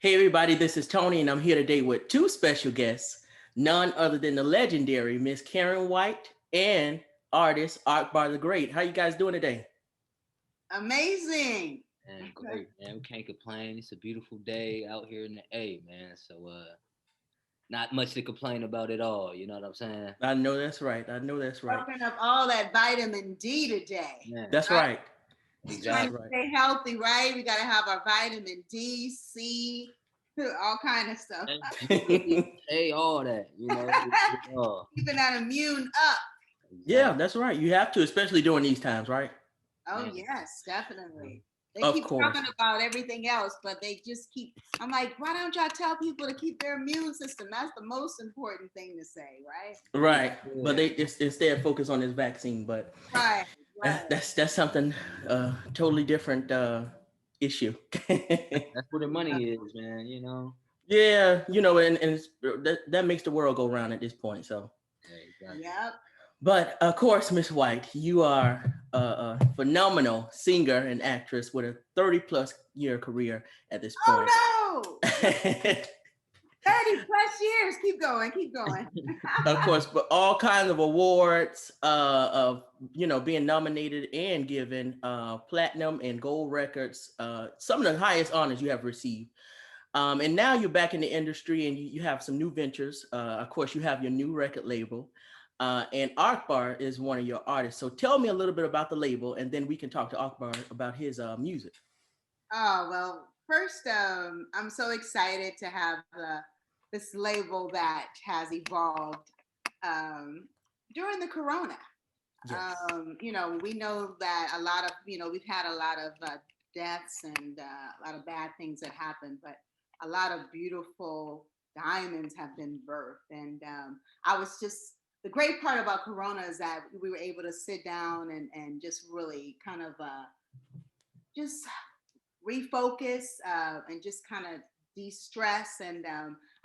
Hey everybody, this is Tony and I'm here today with two special guests, none other than the legendary Miss Karyn White and artist Akbar the Great. How you guys doing today? Amazing. Man, great, man. We can't complain. It's a beautiful day out here in the A, man. So not much to complain about at all. You know what I'm saying? I know that's right. I know that's right. Soaking up all that vitamin D today, Man, That's right? right. Just trying That's to exactly. right. stay healthy, right? We got to have our vitamin D, C, all kind of stuff. And A, A, all that. All. Keeping that immune up. Yeah, Exactly. that's right. You have to, especially during these times, right? Oh, Man. yes, definitely. They Of keep course. talking about everything else, but they just keep. I'm like, why don't y'all tell people to keep their immune system? That's the most important thing to say, right? Right. But Yeah. they just instead focus on this vaccine, but Right, right. that's something totally different issue. That's where the money is, man. You know? Yeah, that makes the world go round at this point. So, Yeah, exactly. Yep. but of course, Miss White, you are a phenomenal singer and actress with a 30 plus year career at this point. Oh no! 30 plus years. Keep going, keep going. Of course, but all kinds of awards, of being nominated and given platinum and gold records, some of the highest honors you have received. And now you're back in the industry and you have some new ventures. Of course, you have your new record label. And Akbar is one of your artists. So tell me a little bit about the label, and then we can talk to Akbar about his music. Oh, well, first, I'm so excited to have this label that has evolved um, during the corona. Yes. We know that a lot of, we've had a lot of deaths and a lot of bad things that happened, but a lot of beautiful diamonds have been birthed. And I was just, the great part about corona is that we were able to sit down and just really kind of just refocus and just kind of de-stress. And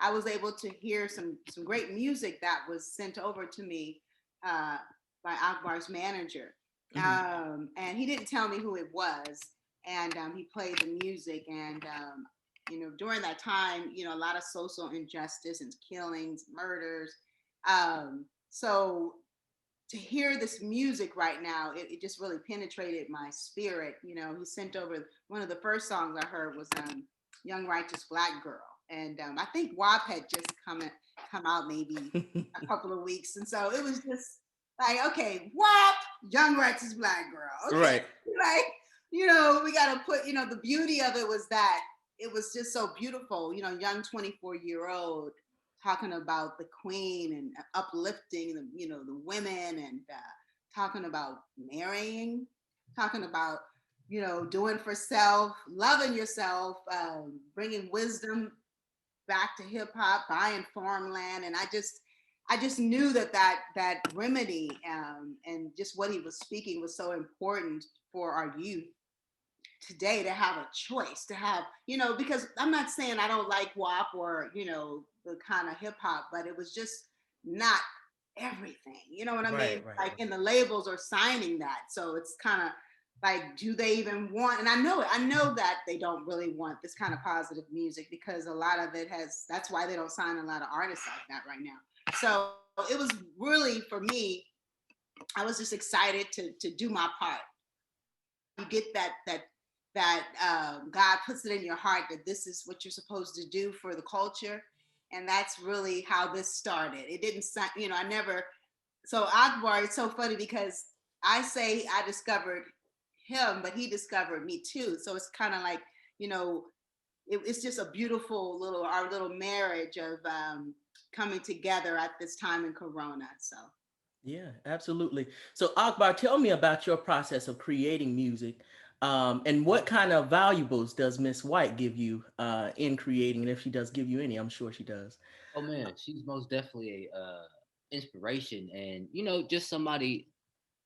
I was able to hear some great music that was sent over to me uh, by Akbar's manager. Mhm. And he didn't tell me who it was. And he played the music. And, during that time, a lot of social injustice and killings, murders. So to hear this music right now, it just really penetrated my spirit. He sent over one of the first songs I heard was Young Righteous Black Girl. And I think WAP had just come out maybe a couple of weeks. And so it was just like, okay, WAP, Young Righteous Black Girl. Okay. Right. Like, we got to put, the beauty of it was that it was just so beautiful, young 24-year-old talking about the queen and uplifting the women and talking about marrying, talking about doing for self, loving yourself, bringing wisdom back to hip hop, buying farmland. And I just knew that remedy and just what he was speaking was so important for our youth today, to have a choice, to have, because I'm not saying I don't like WAP or, the kind of hip hop, but it was just not everything. You know what I mean? Right. Right. Like, in the labels are signing that. So it's kind of like, do they even want, and I know it, I know that they don't really want this kind of positive music, because a lot of it has, that's why they don't sign a lot of artists like that right now. So it was really, for me, I was just excited to do my part. You get that God puts it in your heart that this is what you're supposed to do for the culture, and that's really how this started. It didn't, I never. So Akbar, it's so funny because I say I discovered him, but he discovered me too. So it's kind of like, you know, it's just a beautiful little, our little marriage of coming together at this time in Corona. So Yeah, absolutely. So, Akbar, tell me about your process of creating music, and what kind of valuables does Miss White give you in creating? And if she does give you any, I'm sure she does. Oh man, she's most definitely a inspiration, and just somebody,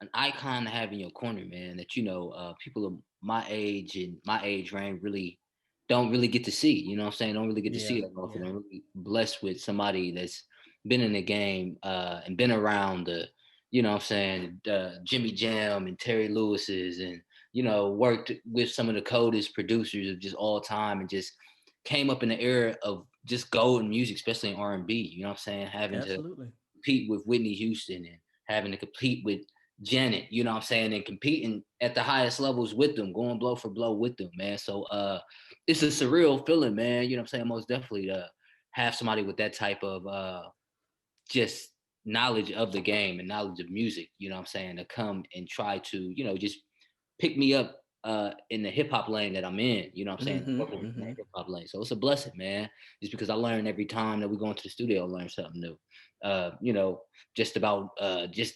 an icon to have in your corner, man. That people of my age and my age range really don't really get to see. You know what I'm saying? Don't really get to Yeah, see that often. yeah. I'm really blessed with somebody that's been in the game and been around the, what I'm saying, Jimmy Jam and Terry Lewis's, and worked with some of the coldest producers of just all time, and just came up in the era of just golden music, especially in R&B. You know what I'm saying? Having to Absolutely. compete with Whitney Houston and having to compete with Janet, you know what I'm saying, and competing at the highest levels with them, going blow for blow with them, man. So it's a surreal feeling, man. You know what I'm saying? Most definitely to have somebody with that type of just knowledge of the game and knowledge of music, you know what I'm saying, to come and try to, just pick me up in the hip hop lane that I'm in, you know what I'm saying? Mm-hmm, Working in mm-hmm. that hip hop lane. So it's a blessing, man. Just because I learn every time that we go into the studio, I learn something new. You know, just about just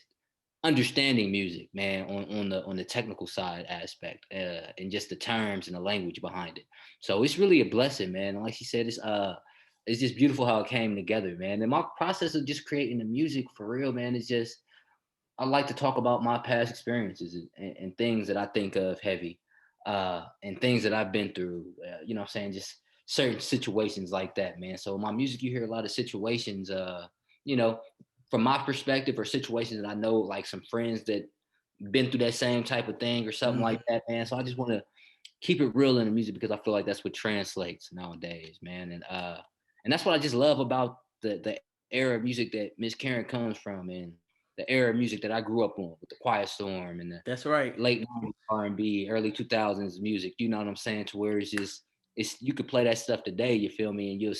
understanding music, man, on the technical side aspect, and just the terms and the language behind it. So it's really a blessing, man. And like she said, it's just beautiful how it came together, man. And my process of just creating the music for real, man, is just I like to talk about my past experiences and things that I think of heavy, and things that I've been through. You know what I'm saying? Just certain situations like that, man. So my music, you hear a lot of situations, you know, from my perspective, or situations that I know, like some friends that been through that same type of thing or something Mm-hmm. like that, man. So I just want to keep it real in the music because I feel like that's what translates nowadays, man. And that's what I just love about the era of music that Miss Karen comes from, and the era of music that I grew up on with the Quiet Storm and the That's right. late 90s R&B, early 2000s music. You know what I'm saying? To where it's you could play that stuff today, you feel me, and you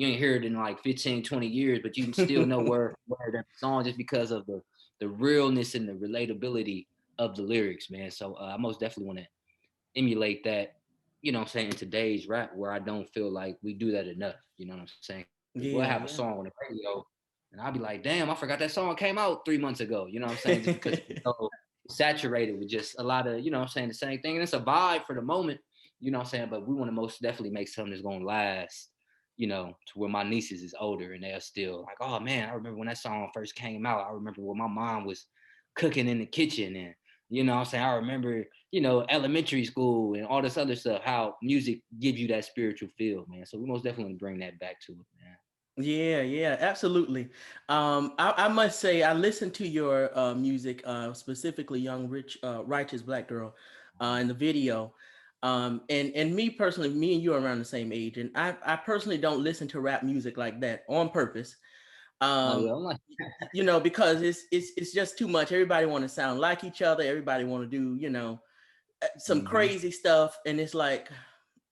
ain't hear it in like 15, 20 years, but you can still know where that song just because of the realness and the relatability of the lyrics, man. So I most definitely want to emulate that, you know what I'm saying, in today's rap, where I don't feel like we do that enough. You know what I'm saying? Because we'll have a Yeah, song on the radio and I'll be like, damn, I forgot that song came out 3 months ago. You know what I'm saying? Just because yeah. it's so saturated with just a lot of, you know what I'm saying, the same thing. And it's a vibe for the moment, you know what I'm saying? But we want to most definitely make something that's gonna last, to where my nieces is older and they're still like, oh man, I remember when that song first came out. I remember when my mom was cooking in the kitchen, and you know what I'm saying, I remember, elementary school and all this other stuff, how music gives you that spiritual feel, man. So we most definitely bring that back to it, man. Yeah, yeah, absolutely. I must say, I listened to your music, specifically "Young Rich Righteous Black Girl," in the video. And me personally, me and you are around the same age, and I personally don't listen to rap music like that on purpose. Oh yeah, Um, I'm like, because it's just too much. Everybody want to sound like each other. Everybody want to do some mm-hmm. crazy stuff, and it's like,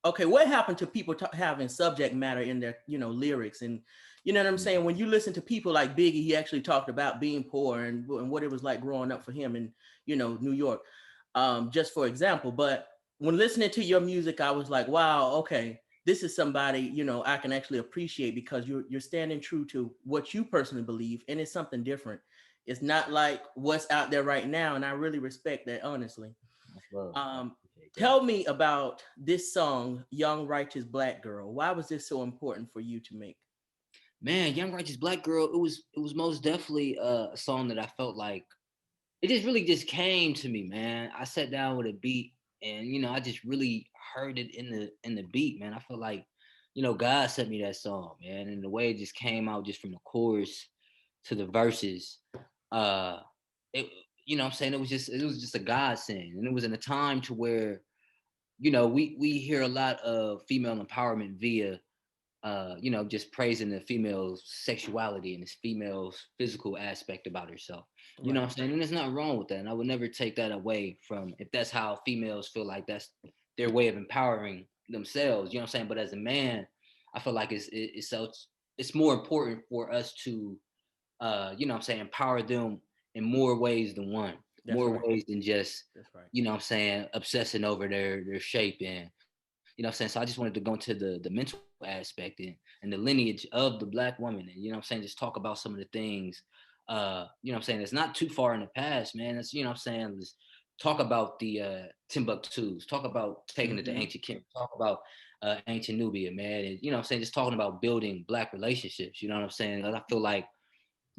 okay, what happened to people having subject matter in their lyrics? And you know what I'm saying, when you listen to people like Biggie, he actually talked about being poor and what it was like growing up for him in New York, just for example. But when listening to your music, I was like, wow, okay, this is somebody I can actually appreciate, because you're standing true to what you personally believe, and it's something different. It's not like what's out there right now, and I really respect that, honestly. That's love. I um, appreciate that. Tell me about this song, Young Righteous Black Girl. Why was this so important for you to make? Man, Young Righteous Black Girl, it was most definitely a song that I felt like it just really just came to me, man. I sat down with a beat and I just really heard it in the beat, man. I felt like, God sent me that song, man. And the way it just came out just from the chorus to the verses, uh it you know what I'm saying, it was just a godsend. And it was in a time to where, we hear a lot of female empowerment via just praising the female's sexuality and this female's physical aspect about herself. You know Right. what I'm saying? And there's nothing wrong with that. And I would never take that away from, if that's how females feel like that's their way of empowering themselves. You know what I'm saying? But as a man, I feel like it's more important for us to you know what I'm saying, empower them in more ways than one, That's more right. ways than just, That's right. you know what I'm saying, obsessing over their shape. And you know what I'm saying? So I just wanted to go into the mental aspect and the lineage of the black woman. And you know what I'm saying? Just talk about some of the things, you know what I'm saying? It's not too far in the past, man. It's, you know what I'm saying? Let's talk about the Timbuktus, talk about taking it to Mm-hmm. ancient Kim, talk about ancient Nubia, man. And you know what I'm saying? Just talking about building black relationships. You know what I'm saying? 'Cause I feel like,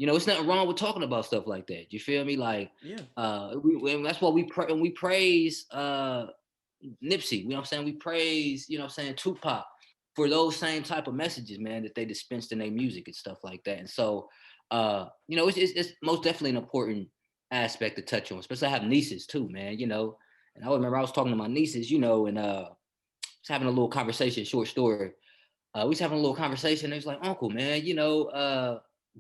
it's nothing wrong with talking about stuff like that. You feel me? Like, Yeah. and that's why we praise Nipsey, you know what I'm saying? We praise, you know what I'm saying, Tupac for those same type of messages, man, that they dispensed in their music and stuff like that. And so, it's most definitely an important aspect to touch on, especially I have nieces too, man, and I remember I was talking to my nieces, and was having a little conversation, short story. We was having a little conversation. It was like, Uncle, man,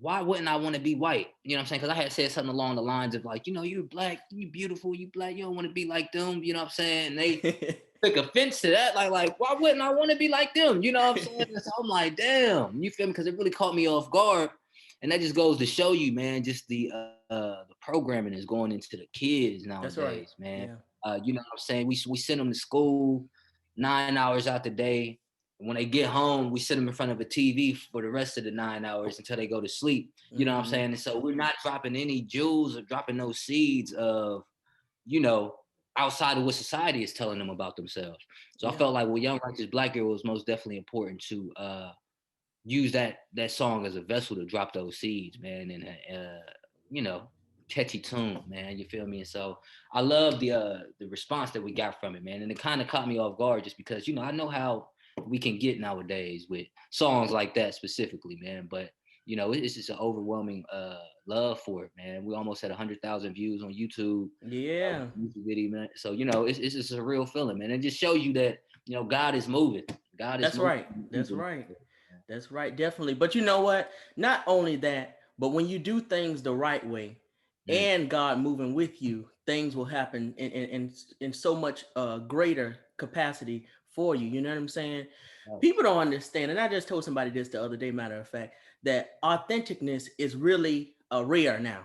why wouldn't I want to be white? You know what I'm saying? Because I had said something along the lines of like, you're black, you beautiful, you black, you don't want to be like them. You know what I'm saying? And they took offense to that. Like, why wouldn't I want to be like them? You know what I'm saying? So I'm like, damn, you feel me? Because it really caught me off guard. And that just goes to show you, man, just the programming is going into the kids That's right. nowadays, man. Yeah. You know what I'm saying? We send them to school 9 hours out the day. When they get home, we sit them in front of a TV for the rest of the 9 hours until they go to sleep. You know what I'm saying? And so we're not dropping any jewels or dropping those seeds of, you know, outside of what society is telling them about themselves. So I felt like with Young Righteous Black Girl, it was most definitely important to use that song as a vessel to drop those seeds, man, and you know, catchy tune, man. You feel me? And so I love the response that we got from it, man. And it kind of caught me off guard just because, I know how we can get nowadays with songs like that specifically, man. But it's just an overwhelming love for it, man. We almost had 100,000 views on YouTube. Yeah. YouTube video, man. So it's just a real feeling, man. It just shows you that God is moving. God is That's moving. right. That's right. That's right. Definitely. But you know what? Not only that, but when you do things the right way and God moving with you, things will happen in so much greater capacity for you. You know what I'm saying? Oh. People don't understand. And I just told somebody this the other day, matter of fact, that authenticness is really rare now.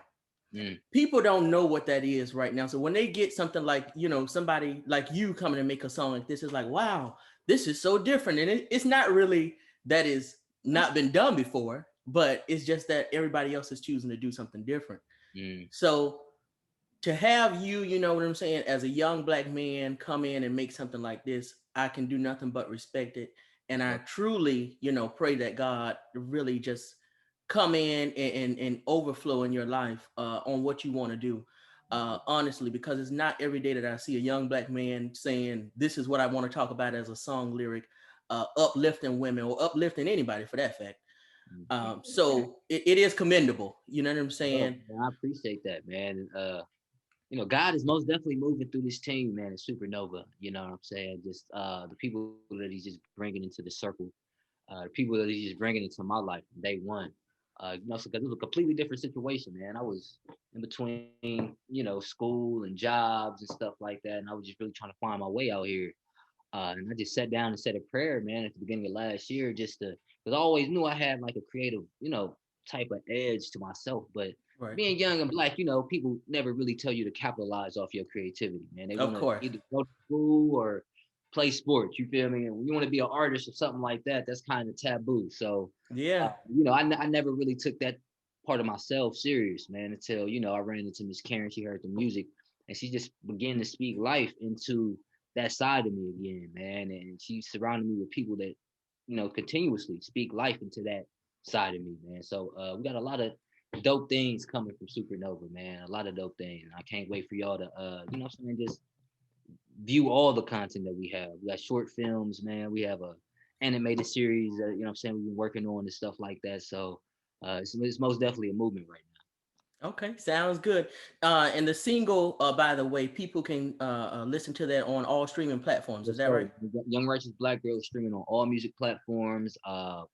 People don't know what that is right now. So when they get something like, somebody like you coming and make a song like this, is like, wow, this is so different. And it's not really that is not been done before, but it's just that everybody else is choosing to do something different. So to have you, you know what I'm saying, as a young Black man come in and make something like this, I can do nothing but respect it. And I truly, pray that God really just come in and overflow in your life on what you want to do. Honestly, because it's not every day that I see a young Black man saying, this is what I want to talk about as a song lyric, uplifting women or uplifting anybody for that fact. So it is commendable. You know what I'm saying? I appreciate that, man. God is most definitely moving through this team, man, in Supernova. You know what I'm saying? Just the people that he's just bringing into the circle, the people that he's just bringing into my life from day one. So because it was a completely different situation, man. I was in between, school and jobs and stuff like that, and I was just really trying to find my way out here. And I just sat down and said a prayer, man, at the beginning of last year, just to, because I always knew I had like a creative, type of edge to myself. But Right. being young and Black, people never really tell you to capitalize off your creativity, man. They Of want to course. either go to school or play sports. You feel me? And when you want to be an artist or something like that, that's kind of taboo. So, Yeah. I never really took that part of myself serious, man, until, I ran into Miss Karyn. She heard the music and she just began to speak life into that side of me again, man. And she surrounded me with people that, continuously speak life into that side of me, man. So we got a lot of dope things coming from Supernova, man. A lot of dope things. I can't wait for y'all to, just view all the content that we have. We got short films, man. We have a animated series that, we've been working on and stuff like that. So it's most definitely a movement right now. Okay, sounds good. And the single, by the way, people can listen to that on all streaming platforms. Is that right? Young Righteous Black Girl is streaming on all music platforms.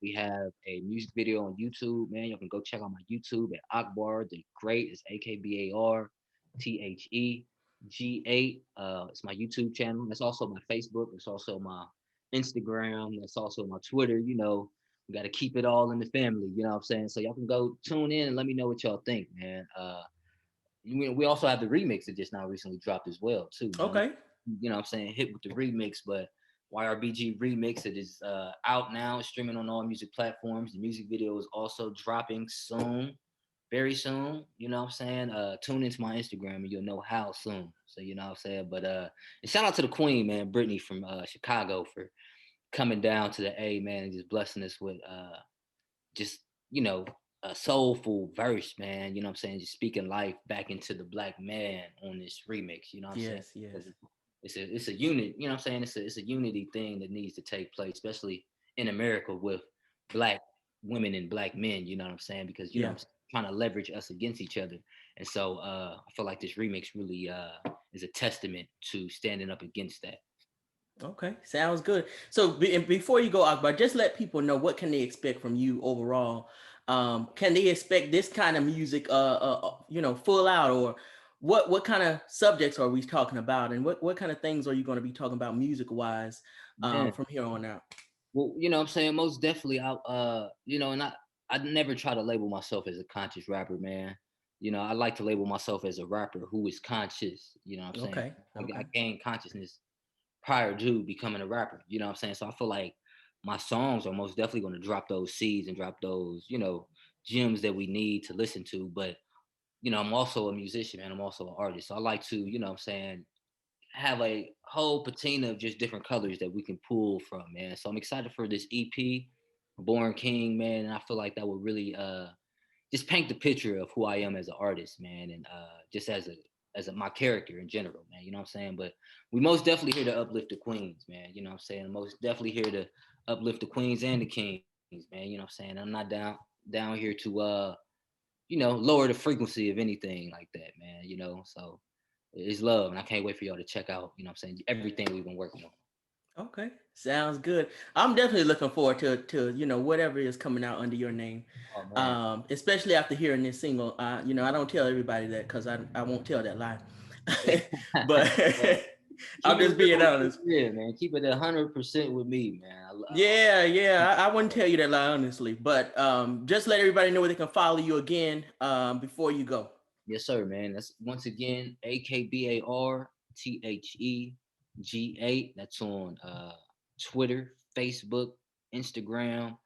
We have a music video on YouTube, man. You can go check out my YouTube at Akbar the Great. It's AKBARTHEGA. It's my YouTube channel. That's also my Facebook. It's also my Instagram. That's also my Twitter. We got to keep it all in the family. You know what I'm saying? So y'all can go tune in and let me know what y'all think, man. We also have the remix that just now recently dropped as well, too. Man. Okay. You know what I'm saying? Hit with the remix, but YRBG remix, it is out now, streaming on all music platforms. The music video is also dropping soon, very soon. You know what I'm saying? Tune into my Instagram and you'll know how soon. So you know what I'm saying? But and shout out to the Queen, man, Brittany from Chicago, for coming down to the A, man, and just blessing us with just, a soulful verse, man. You know what I'm saying? Just speaking life back into the Black man on this remix. You know what I'm saying? Yes. It's a unit. You know what I'm saying? It's a unity thing that needs to take place, especially in America with Black women and Black men. You know what I'm saying? Because you know, I'm trying to leverage us against each other. And so I feel like this remix really is a testament to standing up against that. Okay, sounds good. So and before you go, Akbar, just let people know what can they expect from you overall. Can they expect this kind of music, full out, or what kind of subjects are we talking about, and what kind of things are you going to be talking about music wise, Man, from here on out? well, you know what I'm saying? Most definitely and I never try to label myself as a conscious rapper, man. You know, I like to label myself as a rapper who is conscious, you know what I'm saying? Okay, I okay, gained consciousness prior to becoming a rapper, you know what I'm saying? So I feel like my songs are most definitely going to drop those seeds and drop those, gems that we need to listen to. But, I'm also a musician and I'm also an artist. So I like to, what I'm saying, have a whole patina of just different colors that we can pull from, man. So I'm excited for this EP, Born King, man. And I feel like that will really just paint the picture of who I am as an artist, man, and just as my character in general, man. You know what I'm saying? But we most definitely here to uplift the queens, man. You know what I'm saying? Most definitely here to uplift the queens and the kings, man. You know what I'm saying? I'm not down here to lower the frequency of anything like that, man. So it's love, and I can't wait for y'all to check out, you know what I'm saying, everything we've been working on. okay. Sounds good. I'm definitely looking forward to whatever is coming out under your name. Oh man. Especially after hearing this single. I don't tell everybody that because I won't tell that lie. But I'm Keep it just real being with me, honest. yeah, man. Keep it 100% with me, man. Yeah, yeah, I wouldn't tell you that lie honestly, but just let everybody know where they can follow you again before you go. Yes, sir, man. That's once again AKBARTHEGA. That's on Twitter, Facebook, Instagram.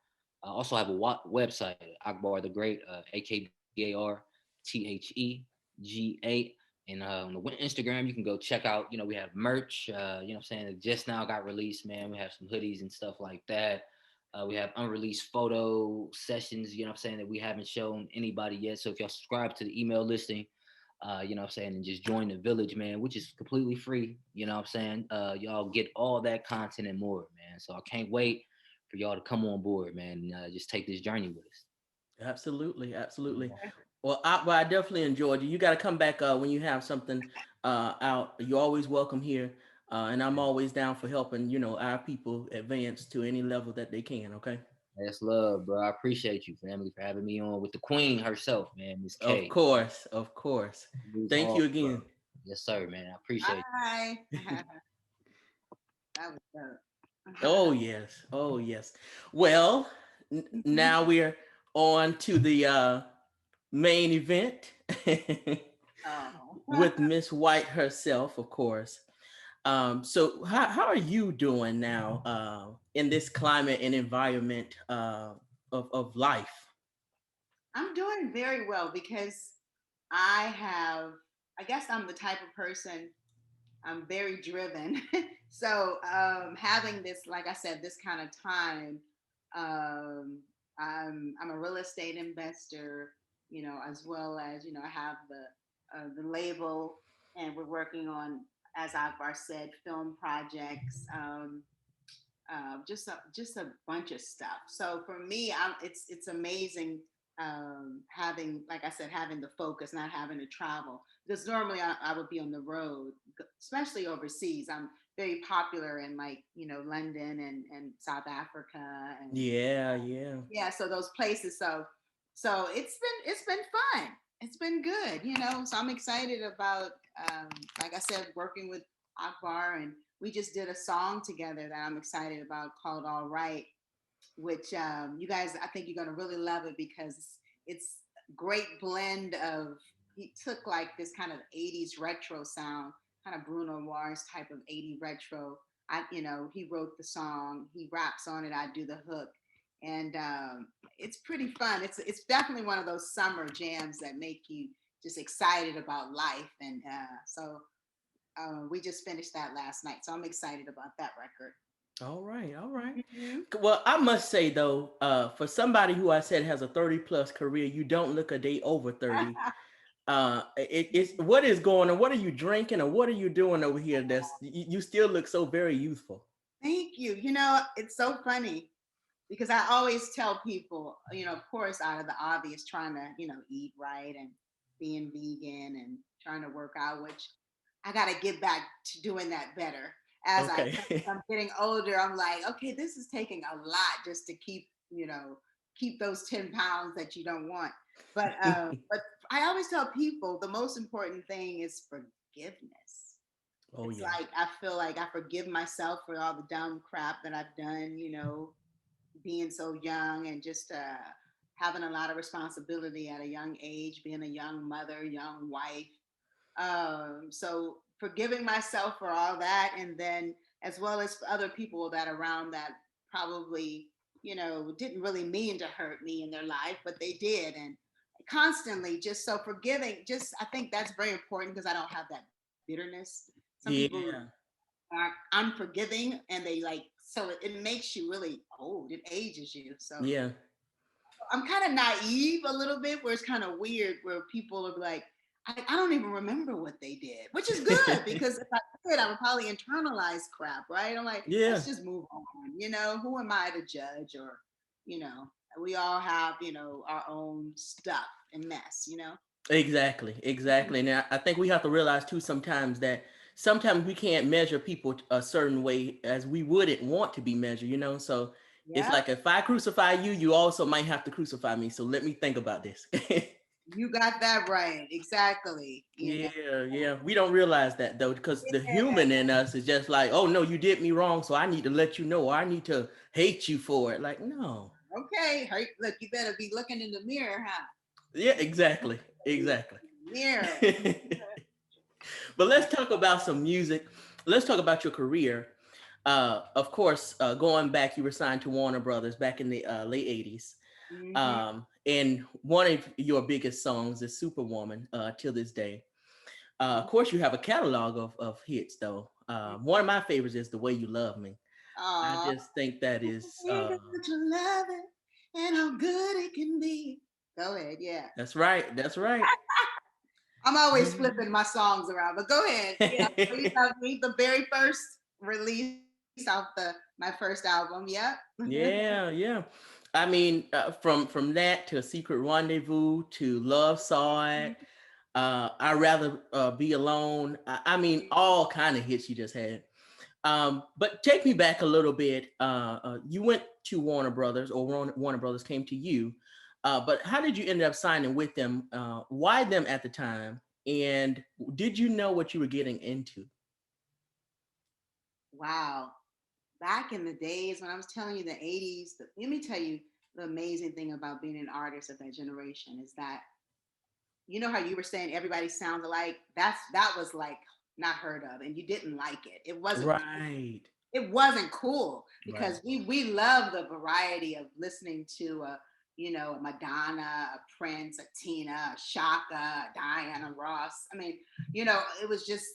I also have a website, Akbar the Great, AKBARTHEGA. And on the Instagram, you can go check out. We have merch. What I'm saying, it just now got released, man. We have some hoodies and stuff like that. We have unreleased photo sessions, what I'm saying, that we haven't shown anybody yet. So if y'all subscribe to the email listing, what I'm saying, and just join the village, man, which is completely free, what I'm saying, y'all get all that content and more, man. So I can't wait for y'all to come on board, man, and just take this journey with us. Absolutely, absolutely. Yeah. Well, I definitely enjoyed you. You got to come back when you have something out. You're always welcome here, and I'm always down for helping our people advance to any level that they can. Okay. That's love, bro. I appreciate you, family, for having me on with the queen herself, man, Miss Of K. course, of course. It's Thank hard, you bro. again. Yes, sir, man. I appreciate Bye. That was Oh dope. yes, oh yes. Well, now we're on to the main event Oh. with Miss White herself, of course. So how are you doing now in this climate and environment of life? I'm doing very well because I have, I guess I'm the type of person, I'm very driven. So having this, like I said, this kind of time, um, I'm a real estate investor, as well as, I have the label and we're working on, as Akbar said, film projects. Just a bunch of stuff. So for me, it's amazing having, like I said, having the focus, not having to travel. Because normally I would be on the road, especially overseas. I'm very popular in, like, London and South Africa and Yeah, yeah. yeah, so those places. So it's been fun. It's been good. So I'm excited about, um, like I said, working with Akbar, and we just did a song together that I'm excited about called All Right, which you guys, I think you're gonna really love it because it's a great blend of, he took like this kind of 80s retro sound, kind of Bruno Mars type of 80 retro. He wrote the song, he raps on it, I do the hook, and it's pretty fun. It's definitely one of those summer jams that make you just excited about life, and we just finished that last night, so I'm excited about that record. All right, all right. Mhm. Well, I must say though, for somebody who I said has a 30 plus career, you don't look a day over 30. It's what is going on? What are you drinking or what are you doing over here? You still look so very youthful. Thank you. It's so funny because I always tell people, of course, out of the obvious, trying to, eat right and being vegan and trying to work out, which I got to get back to doing that better. as Okay. I'm getting older, I'm like, okay, this is taking a lot just to keep, keep those 10 pounds that you don't want. But I always tell people the most important thing is forgiveness. Oh It's yeah. like I feel like I forgive myself for all the dumb crap that I've done, being so young and just having a lot of responsibility at a young age, being a young mother, young wife. So forgiving myself for all that, and then as well as for other people that around that probably, didn't really mean to hurt me in their life, but they did. And constantly just so forgiving, just I think that's very important because I don't have that bitterness. Some people Yeah. are unforgiving and they like, so it makes you really old, it ages you. So Yeah. I'm kind of naive a little bit, where it's kind of weird, where people are like, I don't even remember what they did, which is good because if I did, I would probably internalize crap, right? I'm like, Yeah. let's just move on. Who am I to judge? Or, you know, we all have, our own stuff and mess. Exactly, exactly. And I think we have to realize too sometimes that sometimes we can't measure people a certain way as we wouldn't want to be measured, you know? So it's Yep, like if I crucify you, you also might have to crucify me. So let me think about this. you got that right. Exactly. Yeah, yeah. We don't realize that though, because the Yeah. human in us is just like, oh no, you did me wrong, so I need to let you know, or I need to hate you for it. Like, no. Okay. Hey, look, you better be looking in the mirror, huh? Yeah, exactly. Exactly. Mirror. But let's talk about some music. Let's talk about your career. Of course, going back, you were signed to Warner Brothers back in the late 80s. Hmm. And one of your biggest songs is Superwoman till this day. Of course, you have a catalog of hits, though. One of my favorites is The Way You Love Me. I Aw. just think that is, That you love it and how good it can be. Go ahead, yeah. that's right. That's right. I'm always flipping my songs around, but go ahead. Yeah, you love me, the very first release off my first album. Yep. Yeah, yeah. I mean, from that to Secret Rendezvous to Love Saw It, I'd rather be alone. I mean, all kind of hits you just had. But take me back a little bit. You went to Warner Brothers, or Warner Brothers came to you. But how did you end up signing with them? Why them at the time? And did you know what you were getting into? Wow. Back in the days when I was telling you the 80s, let me tell you the amazing thing about being an artist of that generation is that, how you were saying everybody sounds alike? That was like not heard of, and you didn't like it. It wasn't Right, it wasn't cool right. because we love the variety of listening to a Madonna, a Prince, a Tina, a Shaka, a Diana Ross. I mean, it was just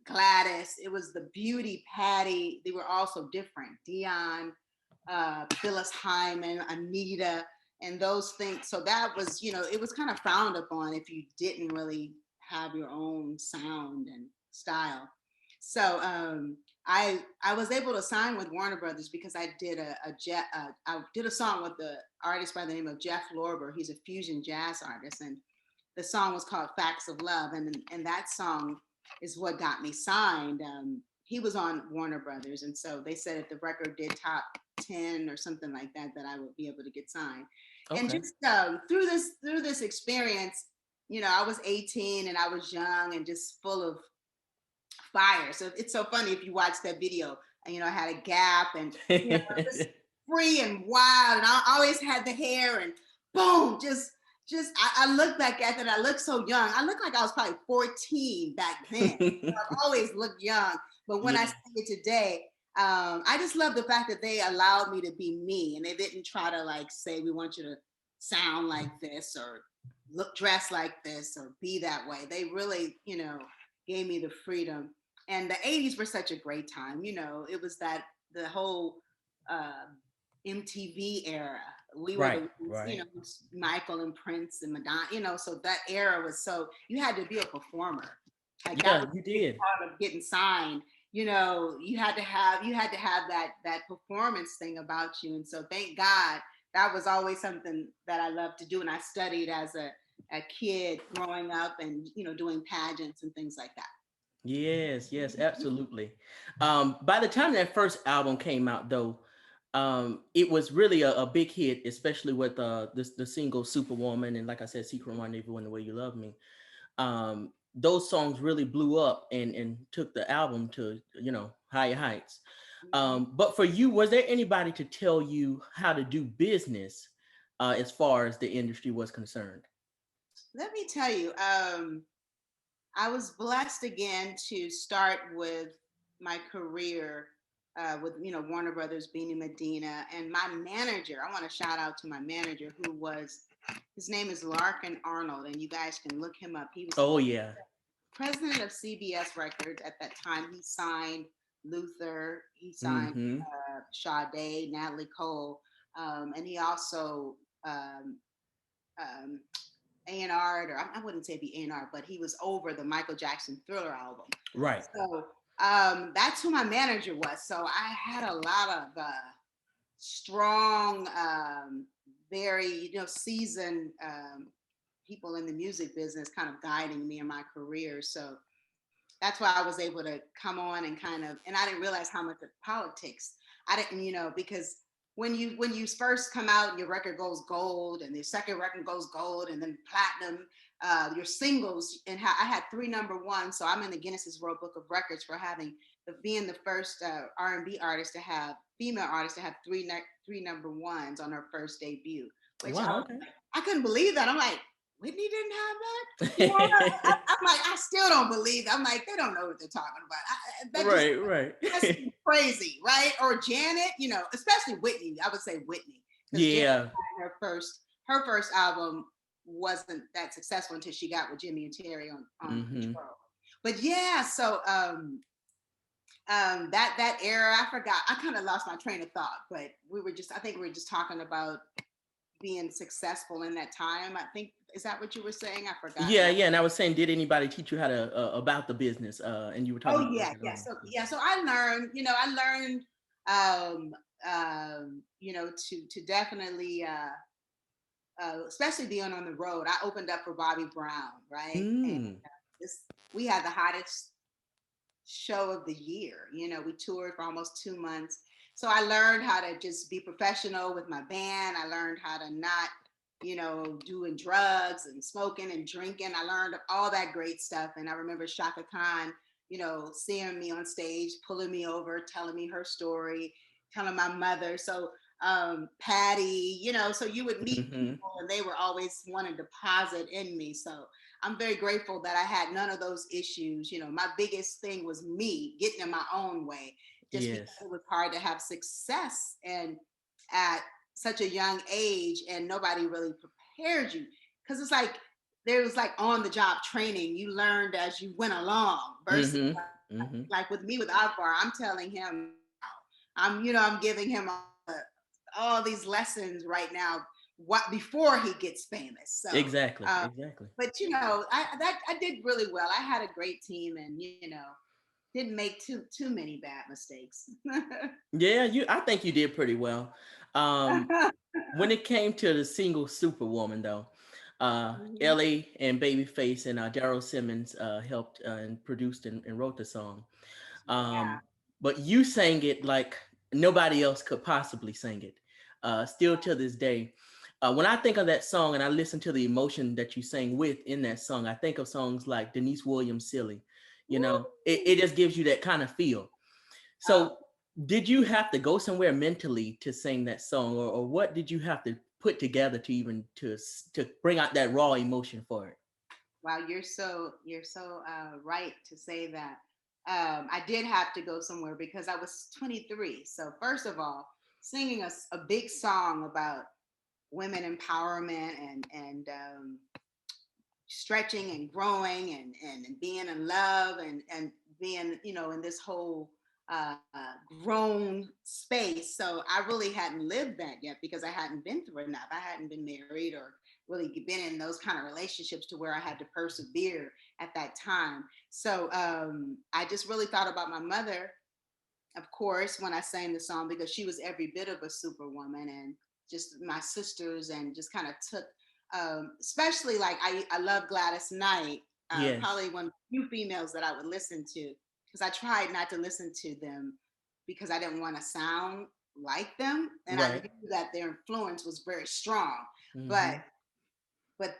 Gladys. It was the Beauty, Patty. They were all so different. Dion, Phyllis Hyman, Anita, and those things. So that was, it was kind of frowned upon if you didn't really have your own sound and style. So I was able to sign with Warner Brothers because I did I did a song with the artist by the name of Jeff Lorber. He's a fusion jazz artist, and the song was called Facts of Love, and that song is what got me signed. He was on Warner Brothers, and so they said if the record did top 10 or something like that, that I would be able to get signed. And Okay. just through this experience, I was 18 and I was young and just full of fire. So it's so funny if you watch that video. And, I had a gap and just free and wild, and I always had the hair and boom, I look back at it. I look so young. I look like I was probably 14 back then. I've always looked young, but when I Yeah. see it today, I just love the fact that they allowed me to be me, and they didn't try to like say we want you to sound like this or look dressed like this or be that way. They really, gave me the freedom. And the 80s were such a great time. It was the whole uh, MTV era. We were Right, the ones, right. Michael and Prince and Madonna, so that era was so, you had to be a performer. Like that Yeah, was you a big did. part of getting signed. You had to have that performance thing about you. And so thank God that was always something that I loved to do. And I studied as a kid growing up and, doing pageants and things like that. Yes, yes, absolutely. By the time that first album came out, though, it was really a big hit, especially with the single "Superwoman" and, like I said, "Secret Rendezvous" and "The Way You Love Me." Those songs really blew up and took the album to higher heights. Mhm. But for you, was there anybody to tell you how to do business as far as the industry was concerned? Let me tell you, I was blessed again to start with my career with Warner Brothers, Beanie Medina, and my manager. I want to shout out to my manager, who was his name is Larkin Arnold, and you guys can look him up. He was the Oh yeah. president of CBS Records at that time. He signed Luther, he signed Mm-hmm. Sade, Natalie Cole, and he also um, um, A&R, or I wouldn't say be A&R, but he was over the Michael Jackson Thriller album. Right. So that's who my manager was. So I had a lot of strong, very seasoned people in the music business, kind of guiding me in my career. So that's why I was able to come on and kind of, and I didn't realize how much of politics. I didn't, because when you first come out and your record goes gold, and the second record goes gold, and then platinum, your singles, and I had three number ones. So I'm in the Guinness's World Book of Records for having being the first R&B artist to have female artist to have three number ones on her first debut, which Wow. Okay. I couldn't believe that. I'm like, Whitney didn't have that. I'm like, I still don't believe it. I'm like, they don't know what they're talking about. That just Right. Right. that's crazy, right? Or Janet, especially Whitney. I would say Whitney, because Janet, Yeah. her first album wasn't that successful until she got with Jimmy and Terry on Mm-hmm. Control. But yeah, so that era, I forgot. I kind of lost my train of thought, but I think we were just talking about being successful in that time. I think, is that what you were saying? I forgot Yeah. now. Yeah. And I was saying, did anybody teach you how to about the business? And you were talking Oh about yeah, record yeah. labels. So yeah, so I learned, um, to definitely, especially being on the road. I opened up for Bobby Brown, right? And Mm. this we had the hottest show of the year. We toured for almost 2 months. So I learned how to just be professional with my band. I learned how to not, doing drugs and smoking and drinking. I learned all that great stuff. And I remember Shaka Khan, seeing me on stage, pulling me over, telling me her story, telling my mother. So Patty, so you would meet Mm-hmm. people and they were always wanting to deposit in me. So I'm very grateful that I had none of those issues. My biggest thing was me getting in my own way, just because Yes. it was hard to have success and at such a young age, and nobody really prepared you. Because it's like there was like on the job training. You learned as you went along versus Mm-hmm. Mm-hmm. like with me with Akbar, I'm telling him, I'm giving him all these lessons right now, what before he gets famous. So Exactly. um, Exactly. but I did really well. I had a great team, and didn't make too many bad mistakes. Yeah. I think you did pretty well. Um, when it came to the single Superwoman, though, Mhm. Ellie and Babyface and Daryl Simmons helped and produced and wrote the song. Yeah. Um, but you sang it like nobody else could possibly sing it. Still to this day, when I think of that song and I listen to the emotion that you sang with in that song, I think of songs like Denise Williams' "Silly." It Woo! just gives you that kind of feel. Oh, So, did you have to go somewhere mentally to sing that song, or what did you have to put together to even to bring out that raw emotion for it? wow, you're so right to say that. I did have to go somewhere because I was 23. So first of all, singing a big song about women empowerment and stretching and growing and being in love and being in this whole uh, grown space. So I really hadn't lived that yet because I hadn't been through enough. I hadn't been married or really been in those kind of relationships to where I had to persevere at that time. So I just really thought about my mother, of course, when I sang the song, because she was every bit of a superwoman, and just my sisters, and just kind of took, especially like I love Gladys Knight. Yes. Probably one of the few females that I would listen to, because I tried not to listen to them because I didn't want to sound like them, and I Right. knew that their influence was very strong. But Hmm. but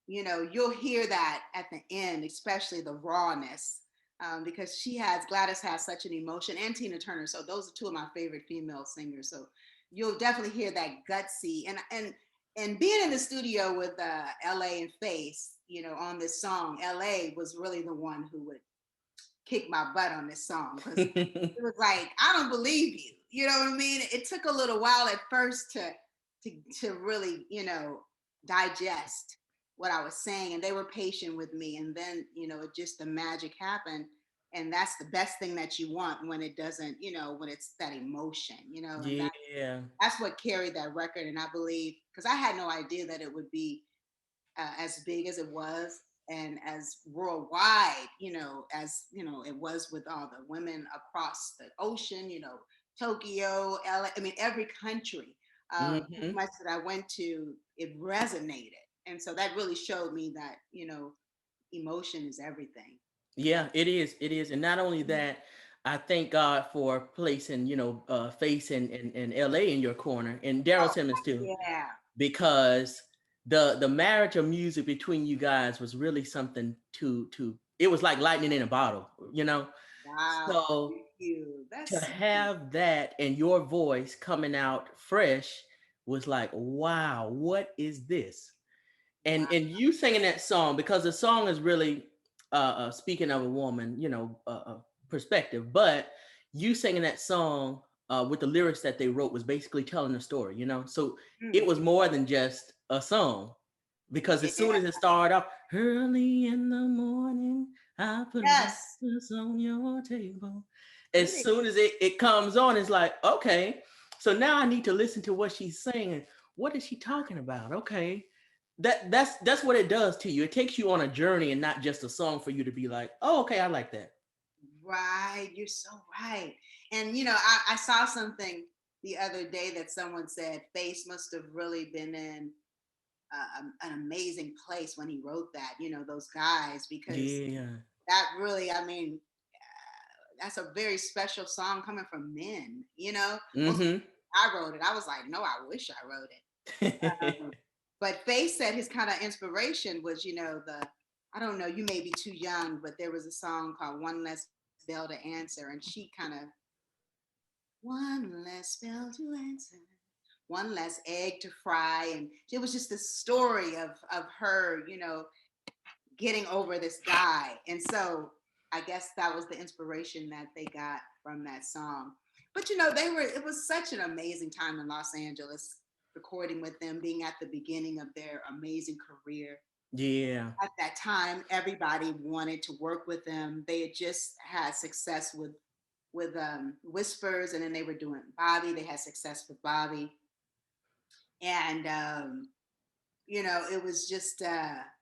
you'll hear that at the end, especially the rawness, because Gladys has such an emotion, and Tina Turner. So those are two of my favorite female singers. So you'll definitely hear that gutsy, and being in the studio with LA and Face, on this song. LA was really the one who would kick my butt on this song, because it was like, I don't believe you. You know what I mean? It took a little while at first to really, digest what I was saying, and they were patient with me. And then, it just the magic happened. And that's the best thing that you want, when it doesn't, when it's that emotion, and Yeah. that's what carried that record. And I believe, because I had no idea that it would be as big as it was, and as worldwide, as it was, with all the women across the ocean, Tokyo, LA, I mean, every country, pretty Hmm. much that I went to, it resonated. And so that really showed me that, emotion is everything. Yeah. Yeah, it is. It is. And not only that, I thank God for placing, Face and LA in your corner, and Daryl Oh, Simmons too, yeah. because the marriage of music between you guys was really something to it was like lightning in a bottle, you know. Wow. So Thank you. to That's sweet. have that and your voice coming out fresh was like, wow, what is this? Wow. And you singing that song, because the song is really speaking of a woman, perspective, but you singing that song with the lyrics that they wrote was basically telling a story, so it Mm. was more than just a song, because as soon Yeah. as it started off, early in the morning I put Yes. breakfast on your table, as Pretty. soon as it comes on, it's like, okay, so now I need to listen to what she's saying. What is she talking about? Okay, that's what it does to you. It takes you on a journey and not just a song for you to be like, oh, okay, I like that. Right, you're so right. And I saw something the other day that someone said Face must have really been in an amazing place when he wrote that. Those guys, because Yeah. that really, I mean, that's a very special song coming from men. Most Mm-hmm. I wrote it. I was like, no, I wish I wrote it. But Face said his kind of inspiration was, the I don't know, you may be too young, but there was a song called One Less Bell to Answer, and she kind of one less bell to answer, one less egg to fry, and it was just the story of her, getting over this guy. And so I guess that was the inspiration that they got from that song. But it was such an amazing time in Los Angeles, recording with them, being at the beginning of their amazing career. Yeah. At that time, everybody wanted to work with them. They had just had success with Whispers, and then they were doing Bobby. They had success with Bobby, and it was just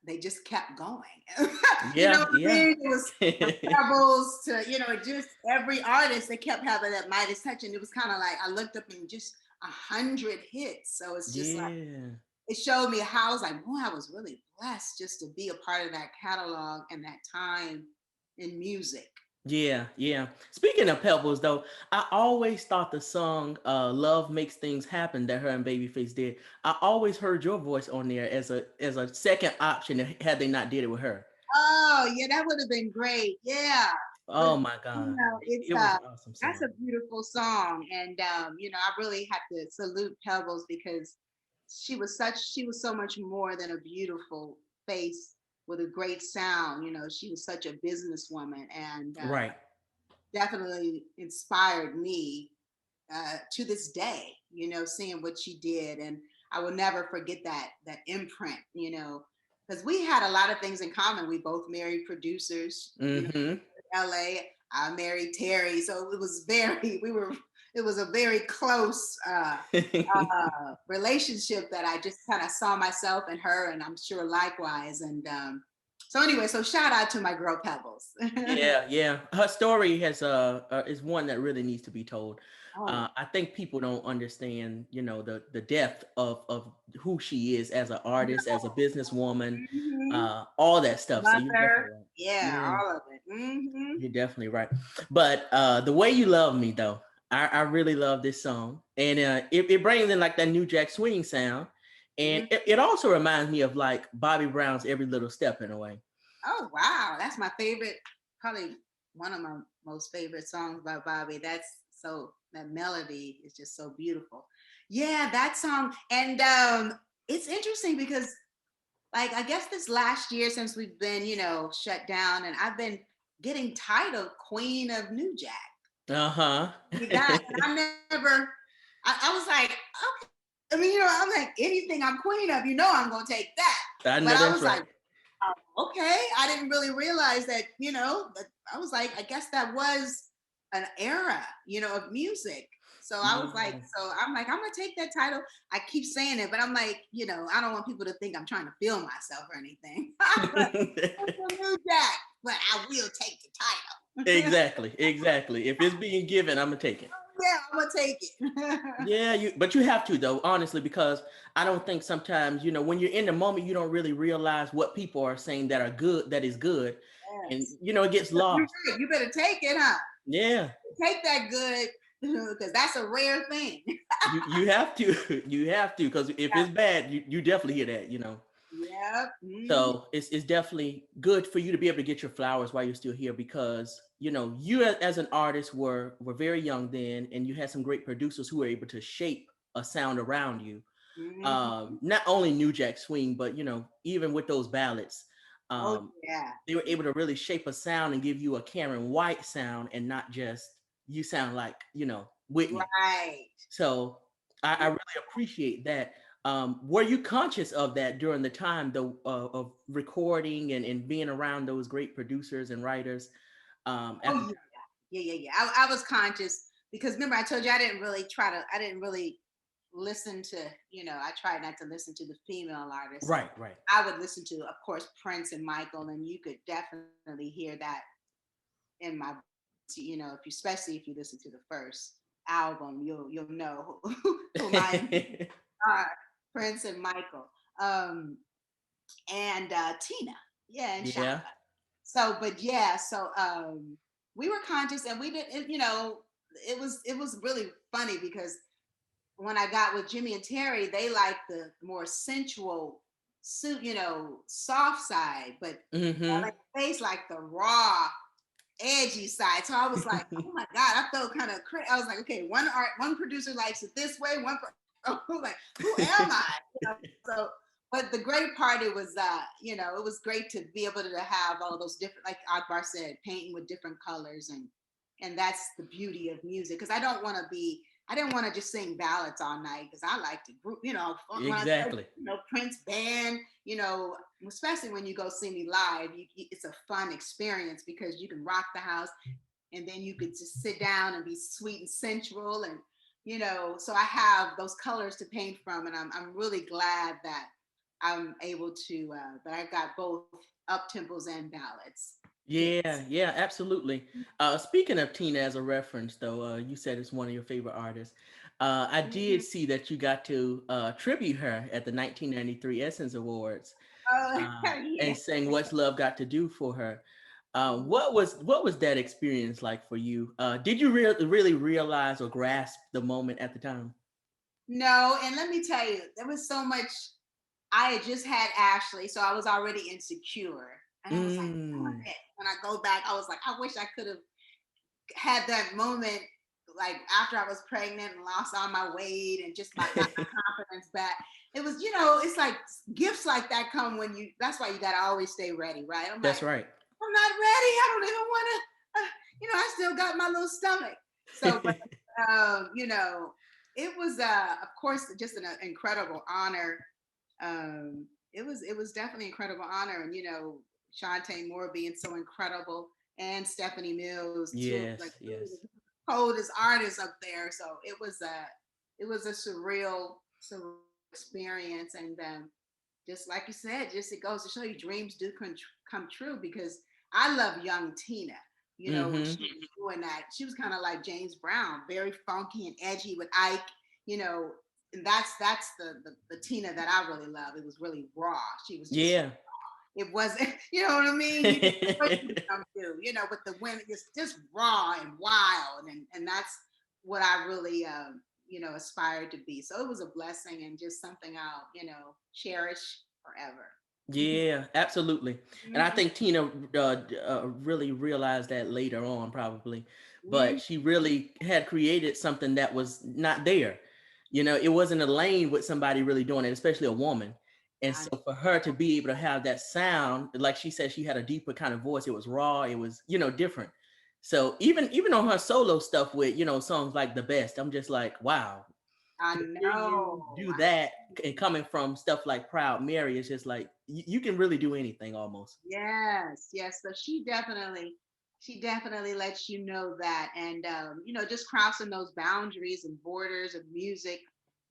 they just kept going. You know Yeah. what I Yeah. mean? It was from Pebbles to just every artist. They kept having that Midas touch, and it was kind of like I looked up and just 100 hits. So it's just like Yeah. it showed me how I was like, boy, I was really blessed just to be a part of that catalog and that time in music. Yeah, yeah. Speaking of Pebbles, though, I always thought the song "Love Makes Things Happen" that her and Babyface did. I always heard your voice on there as a second option had they not did it with her. Oh, yeah, that would have been great. Yeah. But Oh my God, it's it was an awesome that's song. a beautiful song. And I really have to salute Pebbles, because she was so much more than a beautiful face with a great sound. She was such a businesswoman, and Right. definitely inspired me to this day, seeing what she did. And I will never forget that imprint, because we had a lot of things in common. We both married producers, Mm-hmm. LA. I married Terry, so it was a very close relationship that I just kind of saw myself in her, and I'm sure likewise. And So anyway, so shout out to my girl Pebbles. Yeah, yeah. Her story has is one that really needs to be told. Oh, I think people don't understand, the depth of who she is as an artist, as a businesswoman, mm-hmm. all that stuff. So you're Mother, definitely right. yeah, Yeah, all of it. Mm-hmm. you're definitely right. But the way you love me though, I really love this song, and it brings in like that New Jack Swing sound, and Mm-hmm. it also reminds me of like Bobby Brown's Every Little Step in a way. Oh wow, that's my favorite, probably one of my most favorite songs by Bobby. That's so that melody is just so beautiful. Yeah, that song, and it's interesting because like I guess this last year since we've been shut down, and I've been getting titled Queen of New Jack. Uh-huh. That and I never, I was like, okay. I mean, I'm like anything I'm queen of, I'm gonna take that. I But know I that's was like, right. okay, I didn't really realize that, but I was like, I guess that was an era, of music. So I was like, Yeah. so I'm like, I'm gonna take that title. I keep saying it, but I'm like, I don't want people to think I'm trying to feel myself or anything. It's a new Jack, but I will take the title. Exactly, exactly. If it's being given, I'm gonna take it. Yeah, I'm gonna take it. Yeah, but you have to though, honestly, because I don't think sometimes, when you're in the moment, you don't really realize what people are saying that is good, and Yes. it gets You're lost. right. You better take it, huh? Yeah, Take that good, because that's a rare thing. you have to, you have to, because if it's bad, you definitely hear that. Yep. Mhm. So it's definitely good for you to be able to get your flowers while you're still here, because you as an artist were very young then, and you had some great producers who were able to shape a sound around you. Mhm. Not only New Jack Swing, but even with those ballads, Oh um, yeah. they were able to really shape a sound and give you a Karyn White sound, and not just you sound like Whitney. Right. So I really appreciate that. Were you conscious of that during the time though, of recording and being around those great producers and writers at the Oh time? yeah. Yeah, yeah, yeah. I was conscious because remember I told you I didn't really listen to, I tried not to listen to the female artists. So Right, right. I would listen to, of course, Prince and Michael, and you could definitely hear that in my, if you, especially if you listen to the first album, you'll know who my are, Prince and Michael, and Tina, yeah, and Shaka. Yeah. So, but yeah, so we were conscious, and we did, it was really funny because when I got with Jimmy and Terry, they like the more sensual suit, soft side, but Mm-hmm. like face like the raw edgy side. So I was like, oh my God, I felt kind of crazy. I was like, okay, one producer likes it this way, I was like, who am I? So, but the great part, it was, it was great to be able to have all those different, like Akbar said, painting with different colors, and that's the beauty of music. Because I didn't want to just sing ballads all night because I like to group, when I said, Exactly. Prince band, especially when you go see me live, it's a fun experience because you can rock the house, and then you could just sit down and be sweet and sensual, and so I have those colors to paint from, and I'm really glad that I'm able to that I got both up tempos and ballads. Yeah, Yes. yeah, absolutely. Speaking of Tina as a reference, though, you said it's one of your favorite artists. I did Mhm. see that you got to tribute her at the 1993 Essence Awards, Oh, yeah. and sang "What's Love Got to Do for Her." Mhm. What was that experience like for you? Did you really realize or grasp the moment at the time? No, and let me tell you, there was so much. I had just had Ashley, so I was already insecure. And I was like, darn Mm, it. When I go back, I was like, I wish I could have had that moment, like after I was pregnant and lost all my weight and just got my confidence back. It was, it's like gifts like that come when that's why you got to always stay ready, right? I'm like, that's right. I'm not ready. I don't even want to, I still got my little stomach. So, but, it was, of course, just an incredible honor. It was definitely incredible honor. And, Shantae Moore being so incredible, and Stephanie Mills, two of like Yes, two of yes. the coldest artists up there. So it was a surreal experience. And just like you said, just it goes to show you dreams do come true because I love young Tina. You know, when Mm-hmm. she was doing that, she was kind of like James Brown, very funky and edgy with Ike, you know, and that's the Tina that I really love. It was really raw. She was just Yeah. it wasn't, you know what I mean? You didn't know what she was gonna do, you know, with the women, it's just raw and wild, and that's what I really, you know, aspired to be. So it was a blessing and just something I'll, you know, cherish forever. Yeah, absolutely. And I Mhm, think Tina really realized that later on, probably. But mhm. she really had created something that was not there. You know, it wasn't a lane with somebody really doing it, especially a woman. And I, so for her to be able to have that sound, like she said, she had a deeper kind of voice. It was raw. It was, different. So even on her solo stuff with, songs like The Best, I'm just like, wow, I to hear know. you do that and coming from stuff like Proud Mary, it's just like you can really do anything almost. Yes, yes. So she definitely lets you know that, and you know, just crossing those boundaries and borders of music,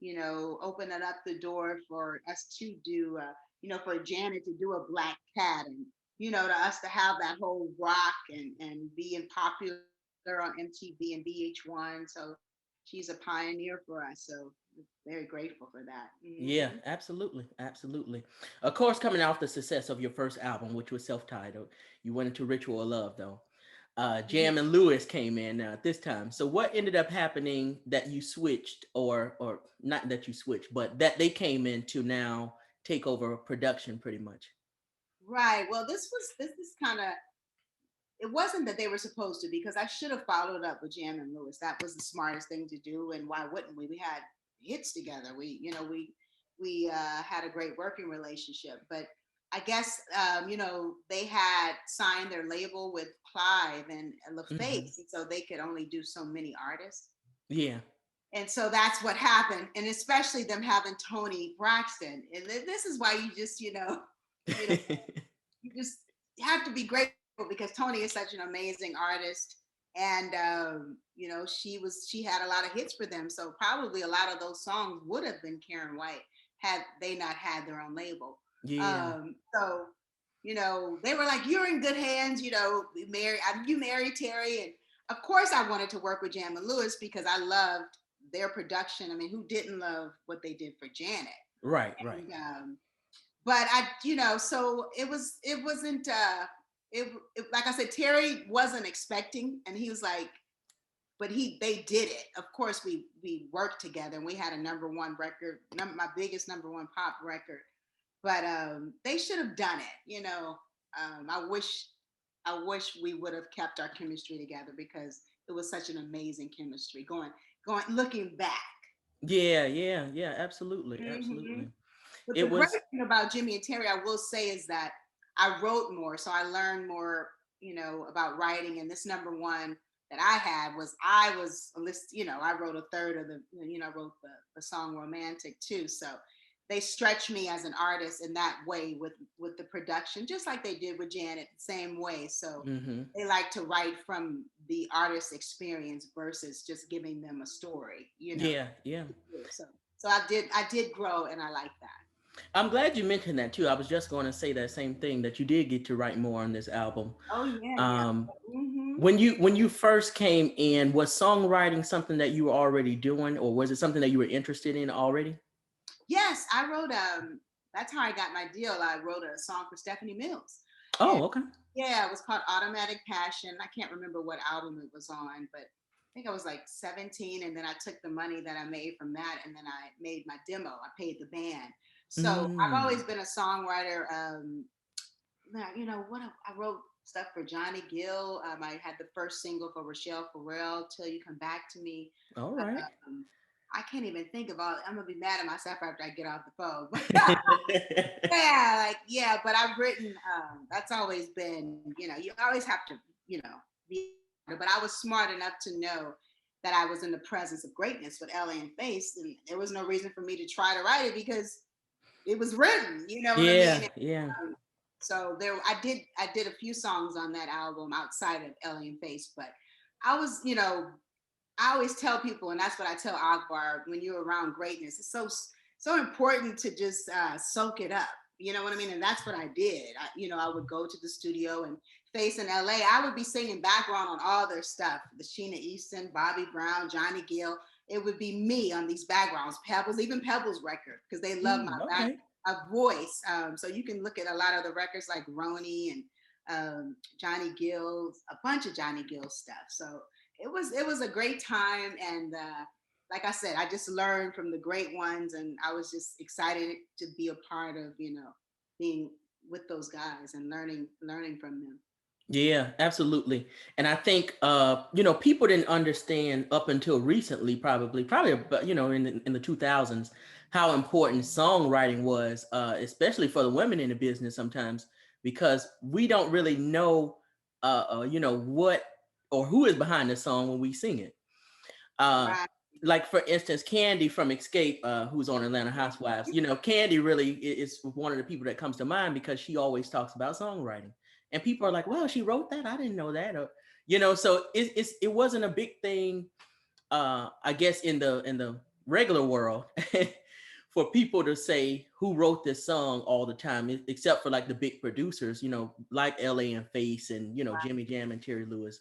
you know, opening up the door for us to do, you know, for Janet to do a Black Cat, and you know, to us to have that whole rock and being popular on MTV and VH1. So she's a pioneer for us. So very grateful for that. Yeah, absolutely, absolutely. Of course, coming off the success of your first album, which was self-titled, you went into Ritual of Love, though. Mhm. Jam and Lewis came in this time. So, what ended up happening that you switched, or not that you switched, but that they came in to now take over production, pretty much? Right. Well, this is kind of it wasn't that they were supposed to because I should have followed up with Jam and Lewis. That was the smartest thing to do, and why wouldn't we? We had hits together. We, you know, we had a great working relationship. But I guess you know, they had signed their label with Clive and Hmm. LaFace, and so they could only do so many artists. Yeah. And so that's what happened, and especially them having Tony Braxton. And this is why you just, you know, you just have to be grateful because Tony is such an amazing artist, and you know, she had a lot of hits for them. So probably a lot of those songs would have been Karyn White had they not had their own label. Yeah. So you know, they were like, "You're in good hands." You know, you married Terry, and of course, I wanted to work with Jam and Lewis because I loved their production. I mean, who didn't love what they did for Janet? Right. Right. And but I, you know, so it wasn't it like I said, Terry wasn't expecting, and he was like, but they did it. Of course, we worked together, and we had a number one record, my biggest number one pop record. But they should have done it. You know, I wish we would have kept our chemistry together because it was such an amazing chemistry. Looking back. Yeah. Yeah. Yeah. Absolutely. Hmm. Absolutely. But the It great was. thing about Jimmy and Terry, I will say, is that I wrote more, so I learned more, you know, about writing. And this number one that I had was I was a list, you know, I wrote a third of the, you know, I wrote the song "Romantic" too. So they stretched me as an artist in that way with the production, just like they did with Janet, same way. So Hmm. they like to write from the artist's experience versus just giving them a story, you know. Yeah. Yeah. So I did grow, and I like that. I'm glad you mentioned that too. I was just going to say that same thing, that you did get to write more on this album. Oh yeah, yeah. Um, Hmm. when you first came in, was songwriting something that you were already doing, or was it something that you were interested in already? Yes, I wrote. That's how I got my deal. I wrote a song for Stephanie Mills, and Oh, okay. yeah, it was called Automatic Passion. I can't remember what album it was on, but I think I was like 17, and then I took the money that I made from that, and then I made my demo. I paid the band. So I've always Mm. been a songwriter. You know what? I wrote stuff for Johnny Gill. I had the first single for Rochelle Farrell, "Till You Come Back to Me." All right. Um, I can't even think of all. I'm gonna be mad at myself after I get off the phone. Yeah, like yeah. But I've written. That's always been. You know, you always have to. You know, be. But I was smart enough to know that I was in the presence of greatness with Alien Face, and there was no reason for me to try to write it because it was written. You know what I Yeah, mean? yeah. So there, I did a few songs on that album outside of Alien Face, but I was, you know, I always tell people, and that's what I tell Akbar: when you're around greatness, it's so important to just soak it up. You know what I mean? And that's what I did. I would go to the studio and Face in LA. I would be singing background on all their stuff. The Sheena Easton, Bobby Brown, Johnny Gill. It would be me on these backgrounds. Pebbles, even Pebbles record, because they love Okay. my voice. So you can look at a lot of the records like Roni and Johnny Gill, a bunch of Johnny Gill stuff. So it was a great time, and like I said, I just learned from the great ones, and I was just excited to be a part of, being with those guys and learning from them. Yeah, absolutely. And I think people didn't understand up until recently, probably about, in the 2000s, how important songwriting was, especially for the women in the business sometimes, because we don't really know what or who is behind the song when we sing it. Uh, Right. like for instance, Candy from Escape, who's on Atlanta Housewives. Candy really is one of the people that comes to mind because she always talks about songwriting, and people are like, "Well, she wrote that. I didn't know that." Or, so it wasn't a big thing, I guess in the regular world, for people to say who wrote this song all the time, except for like the big producers, like LA and Face and Jimmy Jam and Terry Lewis.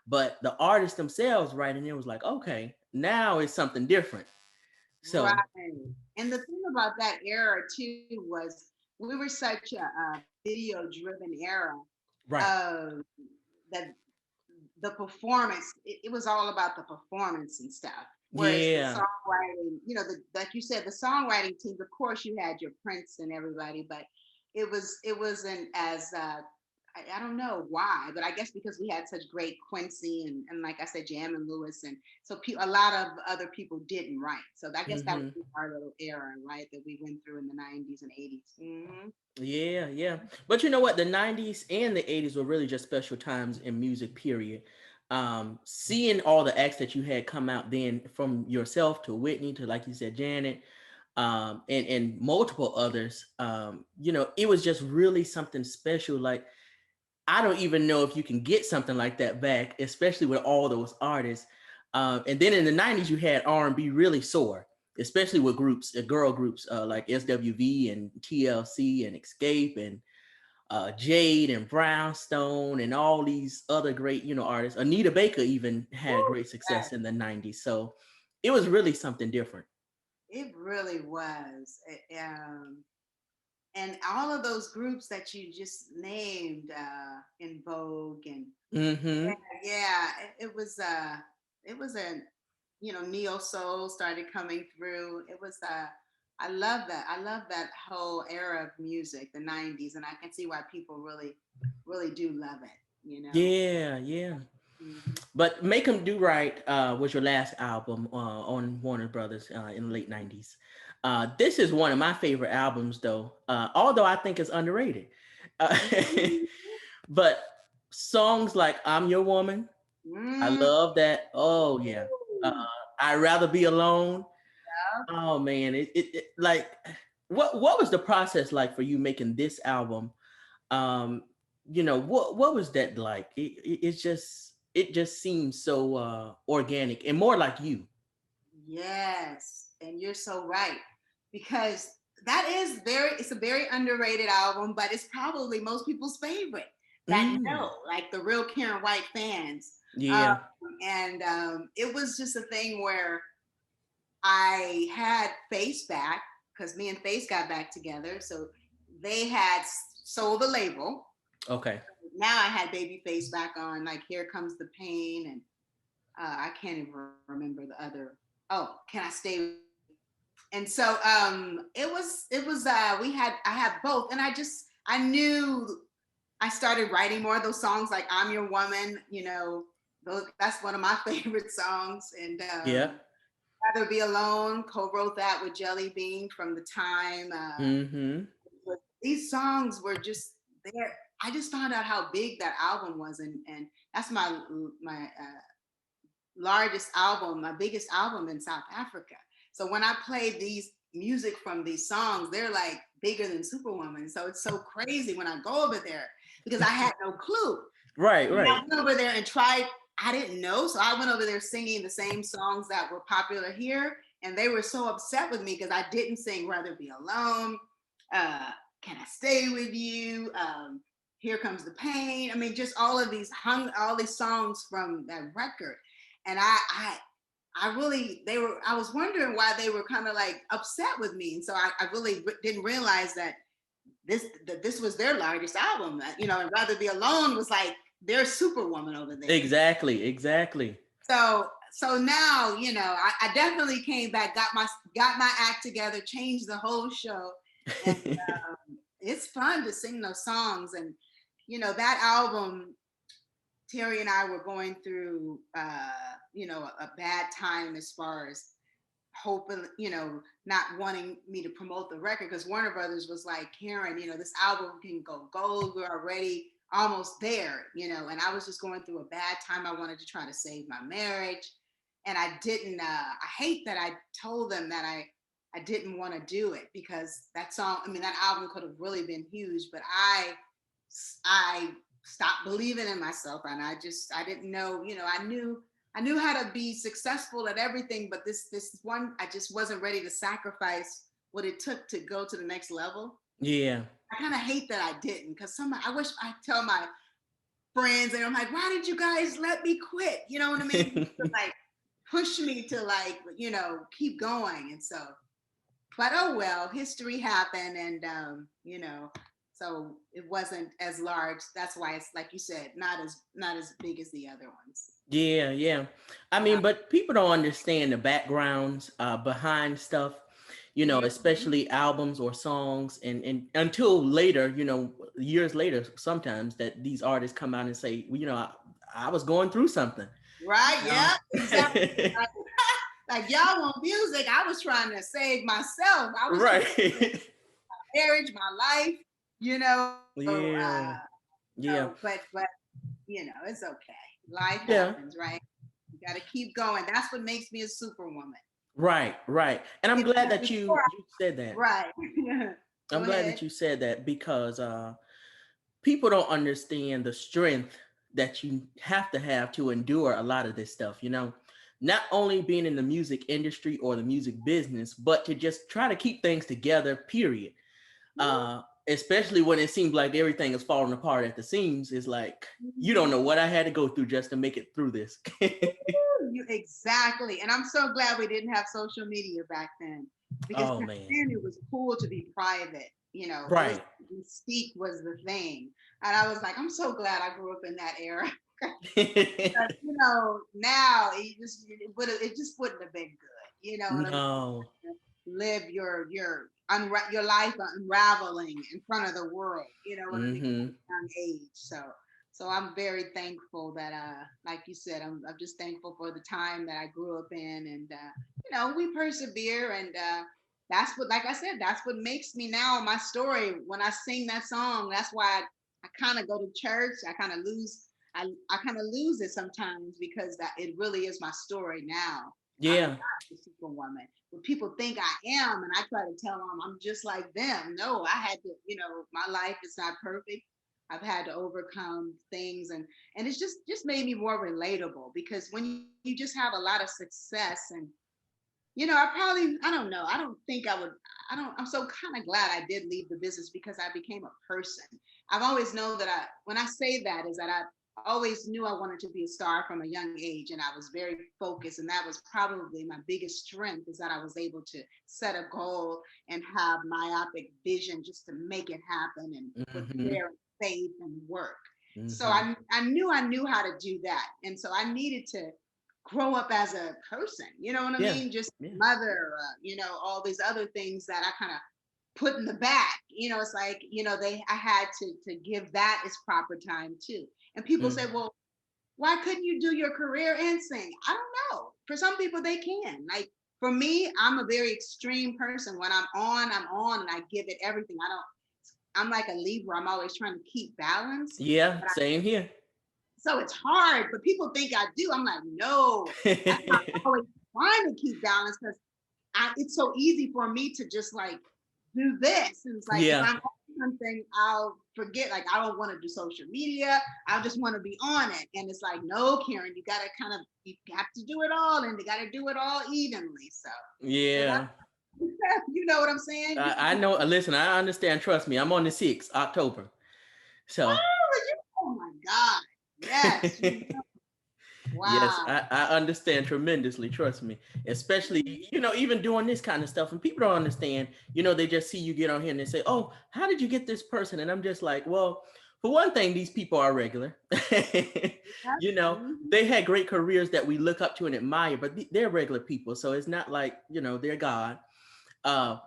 But the artists themselves writing it was like, okay, now it's something different. Right. So And the thing about that era too was we were such a video driven era, right. uh, that the performance, it was all about the performance and stuff. Whereas the Yeah. songwriting, like you said, the songwriting teams, of course, you had your Prince and everybody, but it wasn't as I don't know why, but I guess because we had such great Quincy and like I said, Jam and Lewis, and so a lot of other people didn't write. So I guess that Hmm. was our little era, right, that we went through in the '90s and '80s. Mm-hmm. Yeah, yeah. But you know what? The 90s and the 80s were really just special times in music, period. Seeing all the acts that you had come out then, from yourself to Whitney to, like you said, Janet, and multiple others, it was just really something special. Like, I don't even know if you can get something like that back, especially with all those artists. And then in the 90s, you had R&B really soar, especially with groups, girl groups like SWV and TLC and Escape and Jade and Brownstone and all these other great, artists. Anita Baker even had Woo, great success yes, in the 90s. So it was really something different. it really was. And all of those groups that you just named, in Vogue, and Mm-hmm. yeah, it was a, neo soul started coming through. It was I love that. I love that whole era of music, the '90s, and I can see why people really, really do love it. Yeah, yeah. Mhm. But Make 'Em Do Right was your last album on Warner Brothers in the late 90s. This is one of my favorite albums, though, although I think it's underrated. Uh, but songs like I'm Your Woman, I Mm, love that. Oh, yeah. Uh, ooh, I'd Rather Be Alone. yeah. Oh, man. It like, what was the process like for you making this album? um what was that like? It just seems so organic and more like you. Yes, and you're so right, because it's a very underrated album, but it's probably most people's favorite that Mm, know, like the real Karyn White fans. Um, yeah. and it was just a thing where I had Face back, because me and Face got back together, so they had sold the label. Okay. Now I had Babyface back on, like Here Comes the Pain, and I can't even remember the other. Oh, Can I Stay? And so it was I had both, and I knew I started writing more of those songs, like I'm Your Woman, that's one of my favorite songs. And Yeah. Rather Be Alone, co-wrote that with Jelly Bean from the time. Mm-hmm. But these songs were just there. I just found out how big that album was, and that's my largest album, my biggest album in South Africa. So when I play these music from these songs, they're like bigger than Superwoman. So it's so crazy when I go over there, because I had no clue. Right, And I right. went over there and tried, I didn't know. So I went over there singing the same songs that were popular here. And they were so upset with me because I didn't sing Rather Be Alone. Uh, Can I Stay With You? Here Comes the Pain. I mean, just all these songs from that record. And I really, I was wondering why they were kind of like upset with me. And so I really didn't realize that this was their largest album, you know, and Rather Be Alone was like their Superwoman over there. Exactly. So now, you know, I definitely came back, got my act together, changed the whole show. And it's fun to sing those songs. And, you know, that album, Terry and I were going through, you know, a bad time as far as hoping, you know, not wanting me to promote the record, because Warner Brothers was like, Karyn, you know, this album can go gold. We're already almost there, you know, and I was just going through a bad time. I wanted to try to save my marriage. And I didn't, I hate that I told them that I didn't want to do it, because that song, I mean, that album could have really been huge, but I stopped believing in myself. And I didn't know, you know, I knew how to be successful at everything, but this one, I just wasn't ready to sacrifice what it took to go to the next level. Yeah. I kind of hate that I didn't, because I wish I tell my friends, and I'm like, why did you guys let me quit? You know what I mean? To like push me to like, you know, keep going. And so, but oh well, history happened, and you know, so it wasn't as large. That's why it's, like you said, not as big as the other ones. Yeah. I mean, but people don't understand the backgrounds behind stuff, you know, especially albums or songs, and until later, you know, years later, sometimes that these artists come out and say, well, you know, I was going through something. Right. Yeah. Exactly. Like, y'all want music. I was trying to save myself. I was right. my marriage, my life, you know. Yeah. But you know, it's okay. Life happens, right? You got to keep going. That's what makes me a superwoman. Right. And I'm glad that you said that. Right. I'm glad that you said that, because people don't understand the strength that you have to endure a lot of this stuff, you know, not only being in the music industry or the music business, but to just try to keep things together, period. Especially when it seems like everything is falling apart at the seams. It's like, you don't know what I had to go through just to make it through this. Exactly. And I'm so glad we didn't have social media back then, because then it was cool to be private, you know. Right. Mystique was the thing. And I was like, I'm so glad I grew up in that era. Because, you know, now it just wouldn't have been good, you know. No. Live your life unraveling in front of the world, you know what I mean, at a young age. So I'm very thankful that, like you said, I'm just thankful for the time that I grew up in, and you know, we persevere, and that's what, like I said, that's what makes me now my story. When I sing that song, that's why I kind of go to church. I kind of lose it sometimes, because that it really is my story now. Yeah. I'm not the Superwoman. But people think I am, and I try to tell them I'm just like them. No, I had to, you know, my life is not perfect. I've had to overcome things, and it's just made me more relatable, because when you just have a lot of success, and you know, I don't know, I don't think I would, I'm so kind of glad I did leave the business, because I became a person. I've always known that when I say that, is that I always knew I wanted to be a star from a young age, and I was very focused, and that was probably my biggest strength, is that I was able to set a goal and have myopic vision just to make it happen, and with their faith and work. So I knew how to do that, and so I needed to grow up as a person, you know what I mean? Just mother, you know, all these other things that I kind of put in the back, you know. It's like, you know, I had to give that its proper time too. And people say, well, why couldn't you do your career and sing? I don't know. For some people, they can. Like, for me, I'm a very extreme person. When I'm on, and I give it everything. I'm like a Libra. I'm always trying to keep balance. Yeah, same here. So it's hard, but people think I do. I'm like, no, I'm always trying to keep balance, because it's so easy for me to just like do this. And it's like, if I'm on something, I'll forget, like, I don't want to do social media. I just want to be on it. And it's like, no, Karyn, you got to you have to do it all, and you got to do it all evenly. So You know what I'm saying? I know. Listen, I understand. Trust me. I'm on the 6th October. So Oh my God. Yes. yes, Wow. I understand tremendously. Trust me. Especially, even doing this kind of stuff. And people don't understand, they just see you get on here and they say, oh, how did you get this person? And I'm just like, well, for one thing, these people are regular. you know, Mhm. they had great careers that we look up to and admire, but they're regular people. So it's not like, they're God.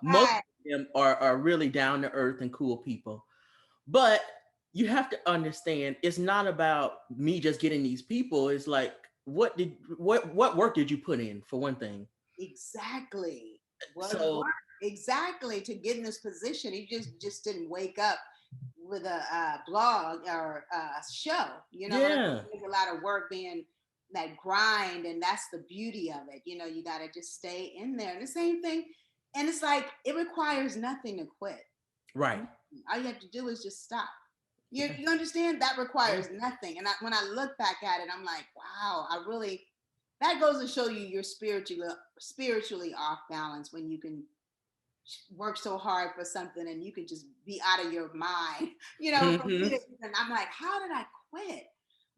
Most Right. of them are really down to earth and cool people. But you have to understand, it's not about me just getting these people. It's like, what work did you put in, for one thing? Exactly. What So work? Exactly, to get in this position. He just didn't wake up with a blog or a show. You know what I mean? yeah, There's a lot of work being that grind, and that's the beauty of it. You got to just stay in there. And the same thing, and it's like it requires nothing to quit. right. All you have to do is just stop. You, Yeah, you understand? That yeah. requires nothing. And when I look back at it, I'm like, wow, I really, that goes to show you you're spiritually off balance when you can work so hard for something and you can just be out of your mind. For me, hmm and I'm like, how did I quit?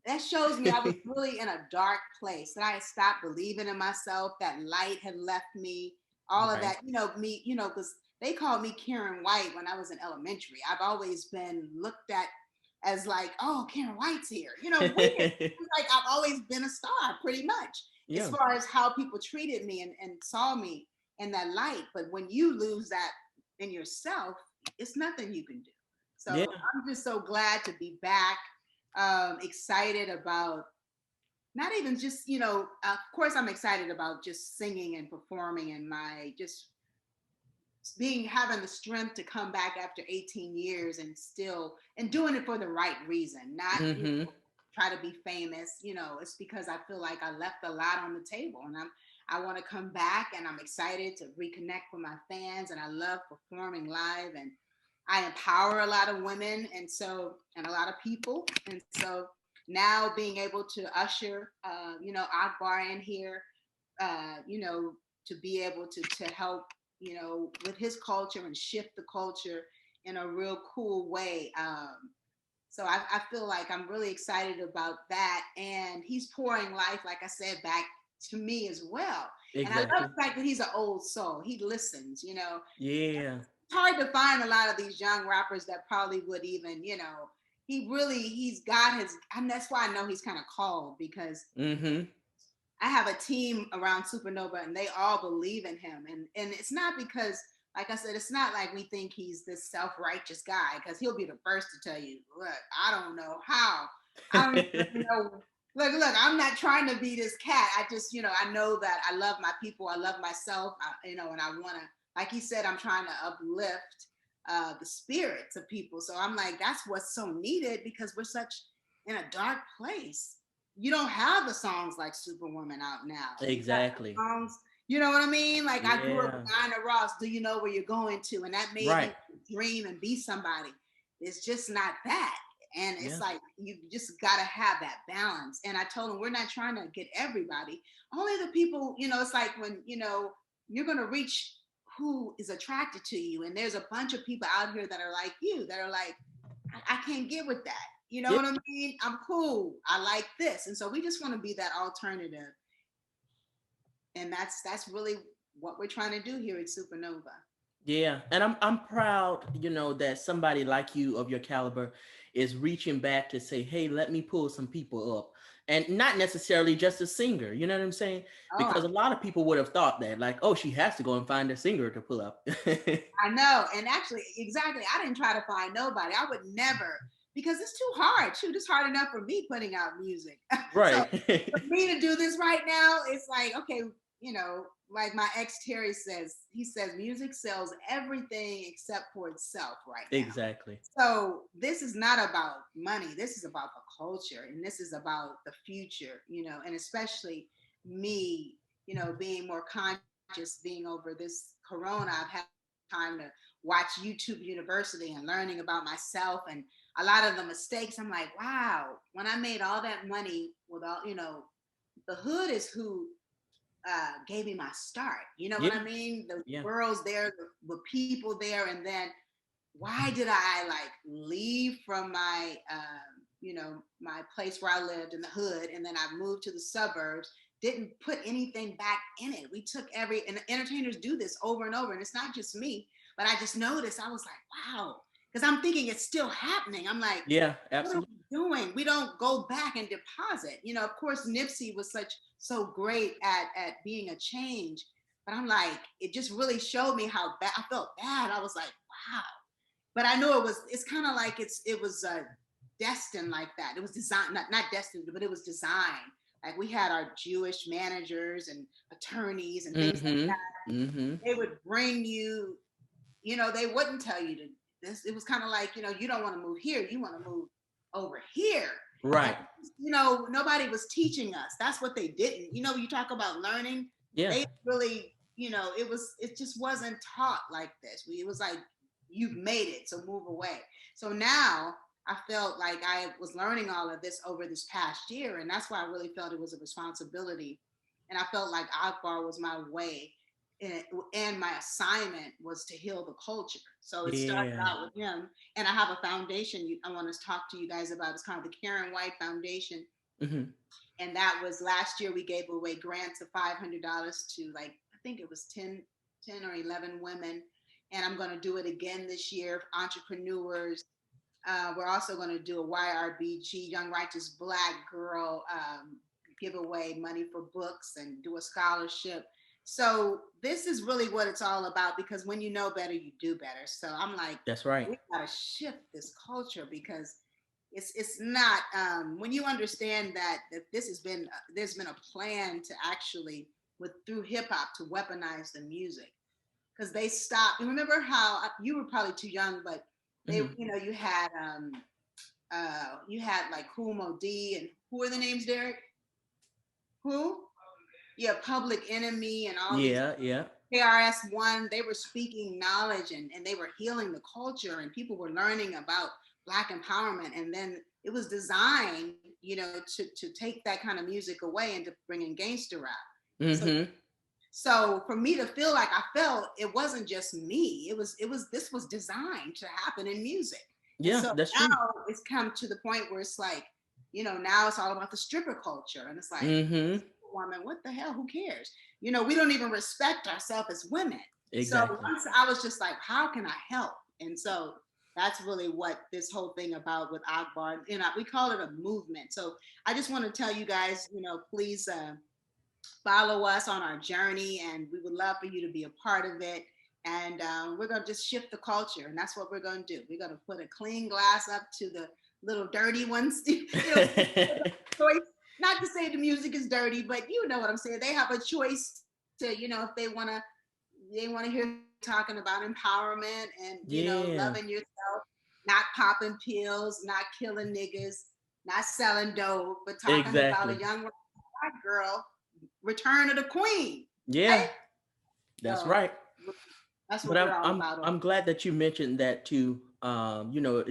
That shows me I was really in a dark place, that I had stopped believing in myself, that light had left me, all of right. that, because they called me Karyn White when I was in elementary. I've always been looked at as like, oh, Karyn White's here. Weird. It's like I've always been a star pretty much as yeah, far as how people treated me and saw me in that light. But when you lose that in yourself, it's nothing you can do. So yeah. I'm just so glad to be back, excited about not even just, of course, I'm excited about just singing and performing and my just having the strength to come back after 18 years and still and doing it for the right reason, not hmm try to be famous. It's because I feel like I left a lot on the table, and I want to come back, and I'm excited to reconnect with my fans, and I love performing live, and I empower a lot of women and a lot of people. And so now being able to usher Akbar in here, to be able to help, with his culture and shift the culture in a real cool way. So I feel like I'm really excited about that. And he's pouring life, like I said, back to me as well. And I love Exactly. the fact that he's an old soul. He listens. Yeah. It's hard to find a lot of these young rappers that probably would even, he's got his, and that's why I know he's kind of called, because hmm I have a team around Supernova and they all believe in him. And it's not because, like I said, it's not like we think he's this self-righteous guy, because he'll be the first to tell you, look, I don't know how. I don't even know. Look, I'm not trying to be this cat. I just, I know that I love my people. I love myself, and I want to, like he said, I'm trying to uplift the spirits of people. So I'm like, that's what's so needed, because we're such in a dark place. You don't have the songs like Superwoman out now. You got exactly. songs, you know what I mean? Like I grew up with Yeah. Diana Ross, Do You Know Where You're Going To? And that made Right. me dream and be somebody. It's just not that. And it's Yeah. like, you just got to have that balance. And I told him, we're not trying to get everybody, only the people, it's like when, you're going to reach who is attracted to you. And there's a bunch of people out here that are like you, that are like, I can't get with that. You know Yeah. what I mean? I'm cool. I like this. And so we just want to be that alternative. And that's really what we're trying to do here at Supernova. Yeah, and I'm proud, that somebody like you of your caliber is reaching back to say, "Hey, let me pull some people up." And not necessarily just a singer, you know what I'm saying? Oh, Because a lot of people would have thought that, like, "Oh, she has to go and find a singer to pull up." I know. And actually, exactly. I didn't try to find nobody. I would never, because it's too hard. Shoot, it's hard enough for me putting out music. So Right. for me to do this right now, it's like, okay, like my ex Terry says, he says music sells everything except for itself right now. Exactly. So this is not about money. This is about the culture, and this is about the future, and especially me, being more conscious, being over this corona. I've had time to watch YouTube University and learning about myself and a lot of the mistakes. I'm like, wow, when I made all that money with all, the hood is who gave me my start. You know what Yeah. I mean? The Yeah. girls there, the people there, and then why did I like leave from my my place where I lived in the hood, and then I moved to the suburbs, didn't put anything back in it. We took and entertainers do this over and over, and it's not just me, but I just noticed. I was like, wow, because I'm thinking it's still happening. I'm like, Yeah, what are absolutely. we doing? We don't go back and deposit. Of course Nipsey was so great at being a change, but I'm like, it just really showed me how bad I felt. Bad. I was like, wow. But I know it's kind of like it was destined like that. It was designed, not destined, but it was designed. Like we had our Jewish managers and attorneys and things like Mm-hmm. that. Mm-hmm. They would bring you, they wouldn't tell you to this. It was kind of like, you don't want to move here, you want to move over here. And Right. nobody was teaching us. That's what they didn't. You talk about learning. Yeah. They really, it just wasn't taught like this. It was like, you've made it, so move away. So now I felt like I was learning all of this over this past year, and that's why I really felt it was a responsibility. And I felt like Akbar was my way, and my assignment was to heal the culture. So it started Yeah. out with him, and I have a foundation I want to talk to you guys about. It's called the Karyn White Foundation, Mm-hmm. and that was last year. We gave away grants of $500 to, like, I think it was 10 or 11 women, and I'm going to do it again this year. Entrepreneurs. We're also going to do a YRBG, Young Righteous Black Girl, give away money for books and do a scholarship. So this is really what it's all about, because when you know better, you do better. So I'm like, That's right. we got to shift this culture, because it's not, when you understand that there's been a plan to actually, through hip hop, to weaponize the music, because they stopped. You remember how, you were probably too young, but they, Mm-hmm. you had like Cool Mo D, and who are the names, Derek? Who? Yeah, Public Enemy and all these Yeah. Yeah. KRS-One. They were speaking knowledge, and they were healing the culture, and people were learning about Black empowerment. And then it was designed, to take that kind of music away and to bring in gangster rap. So Mm-hmm. So for me to feel like I felt, it wasn't just me. This was designed to happen in music. And Yeah, so that's now true. it's come to the point where it's like, now it's all about the stripper culture. And it's like, Mm-hmm. woman, what the hell? Who cares? We don't even respect ourselves as women. So Exactly. once I was just like, how can I help? And so that's really what this whole thing about with Akbar, we call it a movement. So I just want to tell you guys, please, follow us on our journey, and we would love for you to be a part of it. And we're going to just shift the culture, and that's what we're going to do. We're going to put a clean glass up to the little dirty ones. Choice. Not to say the music is dirty, but you know what I'm saying. They have a choice to, if they want to hear talking about empowerment and, Yeah. loving yourself, not popping pills, not killing niggas, not selling dope, but talking about a Exactly. young black girl, Return of the Queen, Yeah, right? that's So right. that's But what we're I'm all I'm about. I'm glad that you mentioned that too.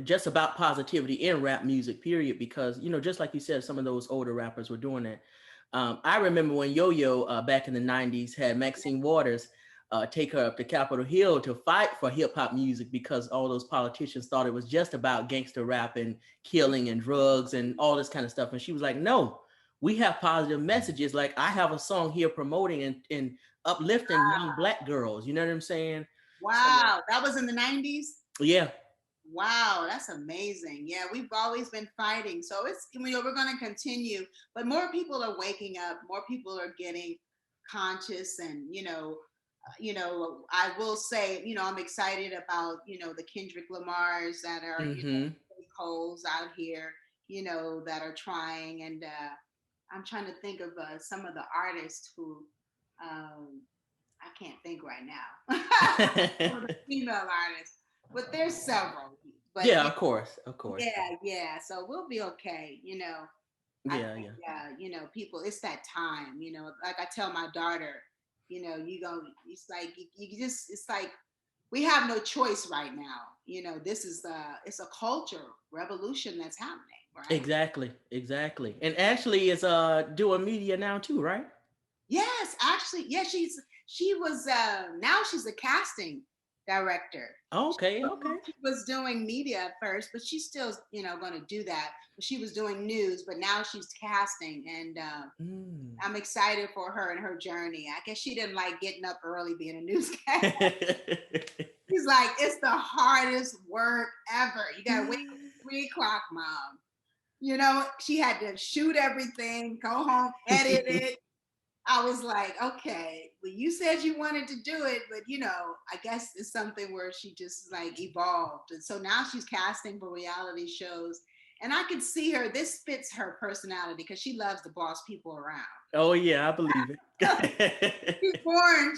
Just about positivity in rap music, period. Because just like you said, some of those older rappers were doing that. I remember when Yo-Yo back in the '90s had Maxine Waters take her up to Capitol Hill to fight for hip hop music because all those politicians thought it was just about gangster rap and killing and drugs and all this kind of stuff. And she was like, "No, we have positive messages. Like I have a song here promoting and uplifting young black girls." You know what I'm saying? So Wow, that was in the 90s. yeah, Wow, that's amazing. Yeah, we've always been fighting. So we're going to continue, but more people are waking up, more people are getting conscious, and I will say, I'm excited about, the Kendrick Lamars that are, mm-hmm. Coles out here, that are trying. And I'm trying to think of some of the artists who um, I can't think right now. Some of the female artists, but there's several. But Yeah, of course, of course. yeah. So we'll be okay. I Yeah, think, yeah, people, it's that time. Like I tell my daughter, it's like it's like we have no choice right now. This is it's a culture revolution that's happening, right? exactly, exactly. And Ashley is doing media now too, right? Yes, actually, yeah, she was now she's a casting director. Okay, okay. She was doing media at first, but she's still, going to do that. But she was doing news, but now she's casting, and Mm. I'm excited for her and her journey. I guess she didn't like getting up early being a newscaster. She's like, it's the hardest work ever. You gotta wake up at 3 o'clock, mom. She had to shoot everything, go home, edit it. I was like, okay, well, you said you wanted to do it, but I guess it's something where she just like evolved. And so now she's casting for reality shows. And I could see her, this fits her personality because she loves to boss people around. Oh yeah, I believe it.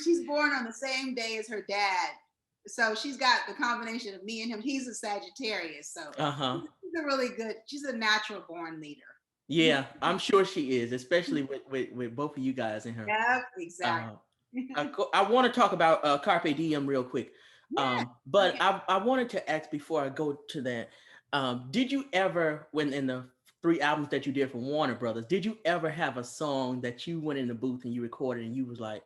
She's born on the same day as her dad. So she's got the combination of me and him. He's a Sagittarius. So Uh-huh. she's a natural born leader. Yeah, I'm sure she is, especially with both of you guys in her. Yep, exactly. I want to talk about Carpe Diem real quick. Yeah. But Okay. I wanted to ask before I go to that, did you ever, when in the 3 albums that you did for Warner Brothers, did you ever have a song that you went in the booth and you recorded and you was like,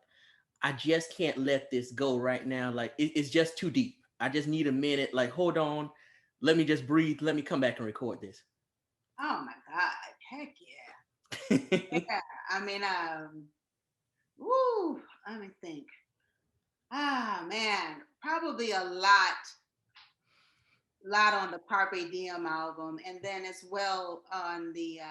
I just can't let this go right now. Like it's just too deep. I just need a minute. Like, hold on. Let me just breathe. Let me come back and record this. Oh my God. Heck yeah. Yeah. I mean, woo, let me think. Ah man, probably a lot on the Carpe Diem album, and then as well on the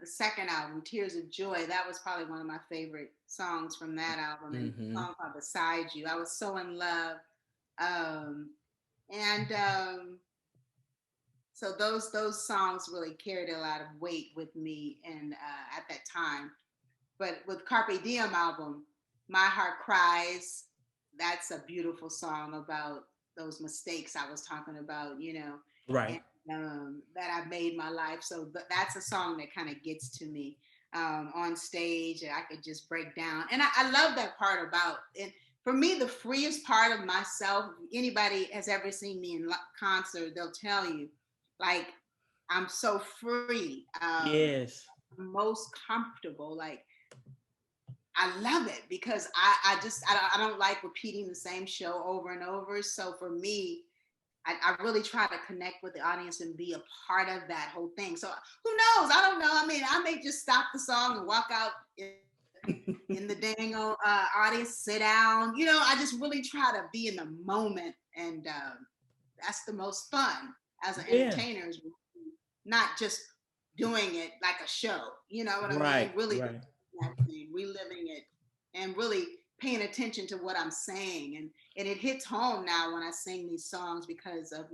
second album, Tears of Joy. That was probably one of my favorite songs from that album, and a Mm-hmm. song called Beside You. I was so in love. Um, and So those songs really carried a lot of weight with me and at that time. But with Carpe Diem album, My Heart Cries, that's a beautiful song about those mistakes I was talking about, and Right. that I made my life. So that's a song that kind of gets to me on stage. I could just break down. And I love that part about it. For me, the freest part of myself, anybody has ever seen me in concert, they'll tell you, like, I'm so free, Yes. most comfortable. Like, I love it because I don't like repeating the same show over and over. So for me, I really try to connect with the audience and be a part of that whole thing. So who knows? I don't know. I mean, I may just stop the song and walk out in the dang audience, sit down. I just really try to be in the moment, and that's the most fun as an Yeah. entertainer, is not just doing it like a show. You know what I mean? Right. Really Right. that thing, reliving it, and really paying attention to what I'm saying. And it hits home now when I sing these songs because of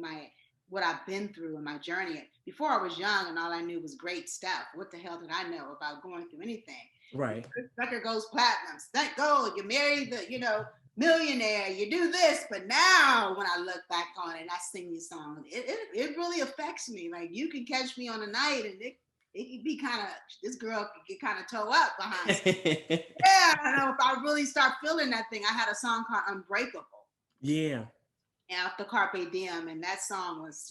what I've been through in my journey. Before I was young and all I knew was great stuff. What the hell did I know about going through anything? Right. Record goes platinum, thank gold, you marry the, millionaire, you do this. But now when I look back on it and I sing these songs, it really affects me. Like, you can catch me on a night and it could be kind of, this girl could get kind of toe up behind some. Yeah, I know, if I really start feeling that thing. I had a song called Unbreakable Yeah. after Carpe Diem, and that song was,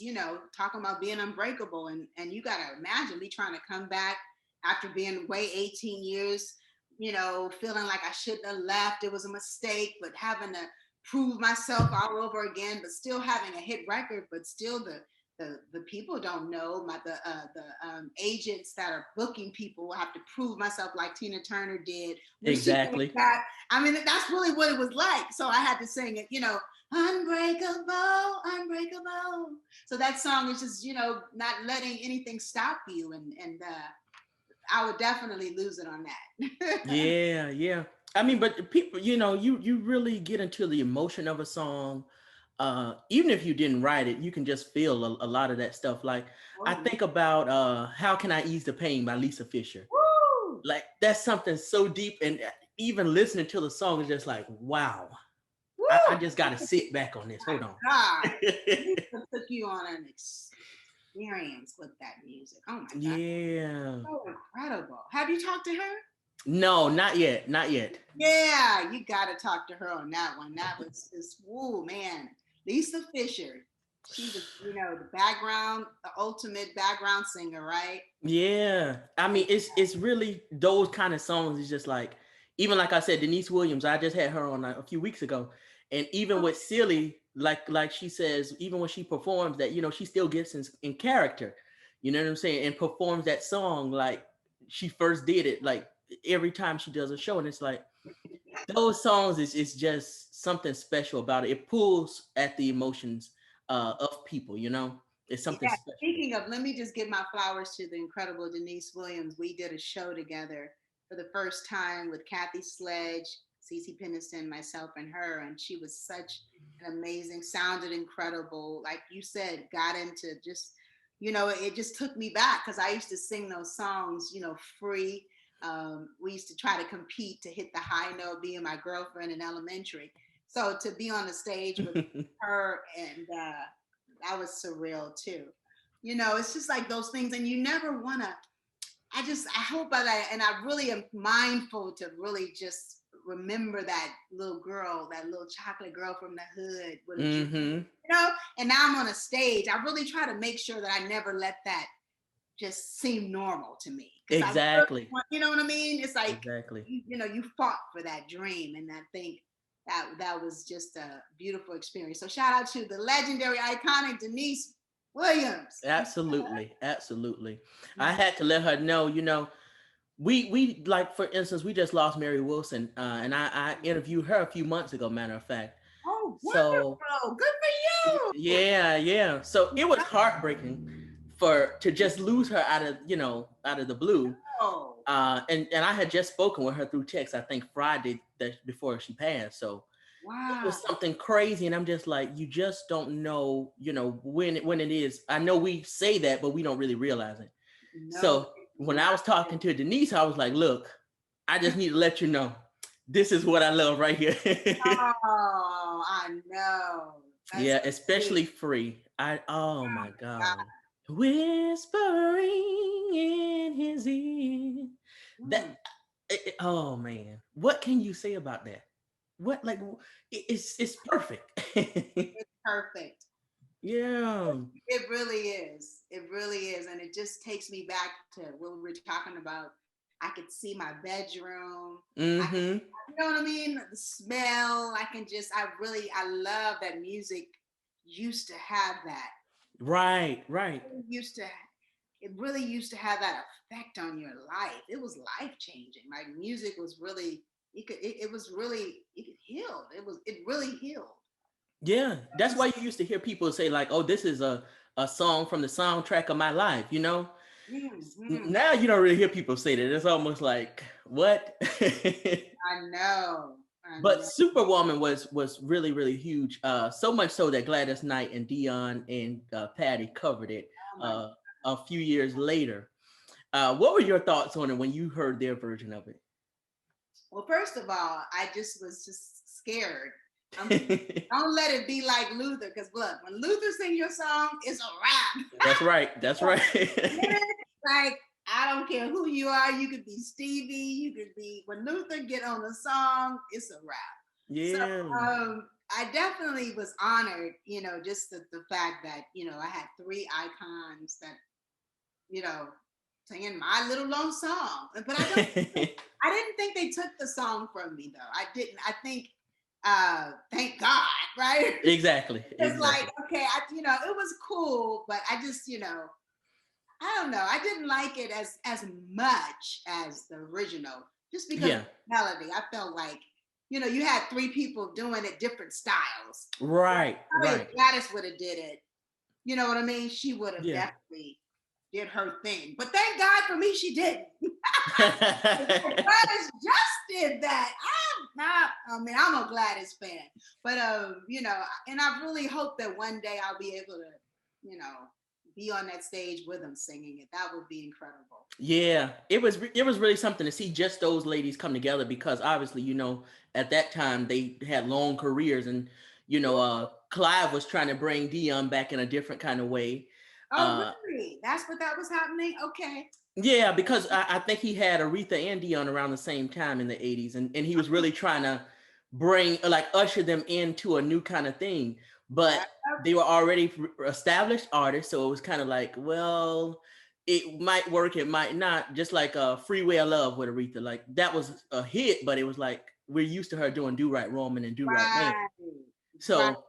talking about being unbreakable. And you got to imagine me trying to come back after being away 18 years, feeling like I shouldn't have left. It was a mistake, but having to prove myself all over again, but still having a hit record, but still the people don't know. The agents that are booking people have to prove myself like Tina Turner did when she came Exactly. back. I mean, that's really what it was like. So I had to sing it, unbreakable, unbreakable. So that song is just, not letting anything stop you. And I would definitely lose it on that. Yeah, yeah. I mean, but people, you really get into the emotion of a song. Even if you didn't write it, you can just feel a lot of that stuff. Like, I Oh, think about How Can I Ease the Pain by Lisa Fisher. woo! Like, that's something so deep, and even listening to the song is just like, wow. I Woo! just got to sit back on this. Hold on. God, Lisa took you on an experience with that music. Oh my God, Yeah. so incredible. Have you talked to her? No, not yet. Not yet. Yeah, you got to talk to her on that one. That was just, woo, man. Lisa Fisher. She was, the ultimate background singer, right? Yeah, I mean, it's really those kind of songs. It's just like, even like I said, Denise Williams. I just had her on a few weeks ago, and even with Silly, like she says, even when she performs that, she still gets in character. You know what I'm saying? And performs that song like she first did it. Like every time she does a show, and it's like those songs is just something special about it. It pulls at the emotions of people. It's something Yeah, special. speaking of, let me just give my flowers to the incredible Denise Williams. We did a show together for the first time with Kathy Sledge, Cece Peniston, myself, and her. And she was such an amazing, sounded incredible. Like you said, got into just, it just took me back because I used to sing those songs, free. We used to try to compete to hit the high note, being my girlfriend in elementary. So to be on the stage with her and that was surreal too. It's just like those things, and you never want to. I hope and I really am mindful to really just remember that little girl, that little chocolate girl from the hood with a dream, And now I'm on a stage. I really try to make sure that I never let that just seem normal to me. Exactly. You know what I mean? It's like exactly. you fought for that dream, and I think that was just a beautiful experience. So shout out to the legendary, iconic Denise Williams. Absolutely. I had to let her know, we like, for instance, we just lost Mary Wilson, and I interviewed her a few months ago, matter of fact. Oh, So wonderful. Good for you. yeah. So it was heartbreaking to just lose her out of the blue. Oh, And I had just spoken with her through text, I think Friday before she passed. So it wow. was something crazy, and I'm just like, you just don't know, when it is. I know we say that, but we don't really realize it. No, So when I was talking to Denise, I was like, look, I just need to let you know, this is what I love right here. oh, I know. That's Yeah, great. especially Free. Oh my God. God. Whispering in his ear. That, Mm, oh man. What can you say about that? What, like, it's perfect. it's perfect. Yeah. It really is. It really is. And it just takes me back to what we were talking about. I could see my bedroom. Mm-hmm. You know what I mean? The smell. I love that music used to have that. Right, right. It used to, it really used to have that effect on your life. It was life changing. Like music was really, it was really, it healed. It really healed. Yeah. That's why you used to hear people say, like, oh, this is a song from the soundtrack of my life, Mm-hmm. Now you don't really hear people say that. It's almost like, what? I know. I But know. Superwoman was really, really huge. So much so that Gladys Knight and Dion and Patty covered it Oh my. a few years later. What were your thoughts on it when you heard their version of Well, first of all, I just was just scared. it? Don't let it be like Luther, because look, when Luther sing your song, it's a rap. That's right. That's right. Like, I don't care who you are. You could be Stevie. You could be, when Luther get on a song, it's a rap. So Yeah. I definitely was honored, just the fact that, I had three icons that, you know, singing my little long song. But I didn't think they took the song from me though. I didn't. I think thank God, right? Exactly. It's like, Exactly. okay, it was cool, but I just, I don't know. I didn't like it as much as the original, just because of Yeah. the melody. I felt like, you had three people doing it different styles. Right. Probably Right. if Gladys would have did it, you know what I mean? She would have Yeah. definitely did her thing. But thank God for me, she didn't. Gladys just did that. I'm a Gladys fan, but and I really hope that one day I'll be able to, be on that stage with them singing it. That would be incredible. Yeah, it was really something to see just those ladies come together, because obviously, at that time they had long careers, and Clive was trying to bring Dion back in a different kind of way. Oh, Uh really? That's what that was happening? Okay. yeah, because I think he had Aretha and Dion around the same time in the 80s, and he was really trying to bring, like, usher them into a new kind of thing. but Yeah. they were already established artists, so it was kind of like, well, it might work, it might not. Just like Freeway of Love with Aretha, like that was a hit, but it was like we're used to her doing Do Right Woman and Do Right Man. Right. Right. So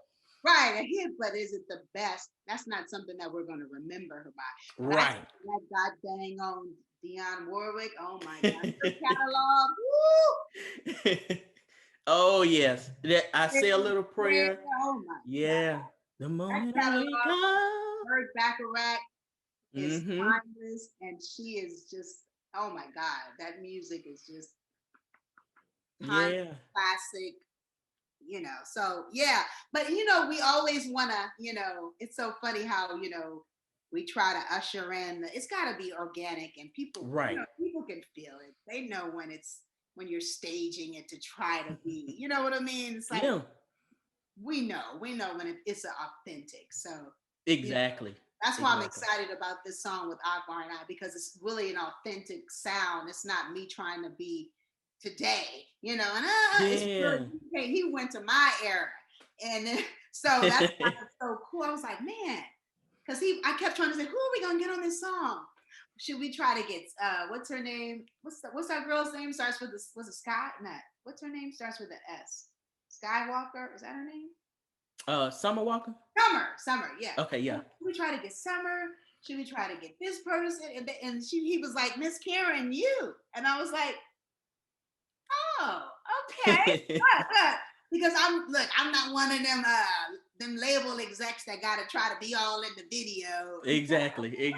Right. A hit, but is it the best? That's not something that we're going to remember her by. But I right. that God dang on Dionne Warwick. Oh my God. Her catalog. Oh yes, that I say a little Woo! prayer. Oh my God. Yeah, the That moment I catalog, wake up. Burt Bacharach is Mm-hmm. timeless, and she is just, oh my God, that music is just timeless, Yeah. classic, So yeah, but we always want to, it's so funny how, we try to usher in, it's got to be organic, and people, Right. people can feel it. They know when you're staging it to try to be, you know what I mean? It's like, Yeah. we know when it's authentic. So, you know, Exactly. that's why I'm Exactly. excited about this song with Akbar and I, because it's really an authentic sound. It's not me trying to be today, and it's really, Yeah. he went to my era. And then, so that's kind of so cool. I was like, man, because I kept trying to say, who are we gonna get on this song? Should we try to get what's her name? What's that girl's name? Starts with this, was it Sky? No. What's her name? Starts with an S. Skywalker, is that her name? Summer Walker. Summer, yeah. Okay, yeah. Should we try to get Summer? Should we try to get this person? And he was like, Miss Karyn, you. And I was like, oh, okay. Good. Because I'm not one of them label execs that gotta try to be all in the video. Exactly.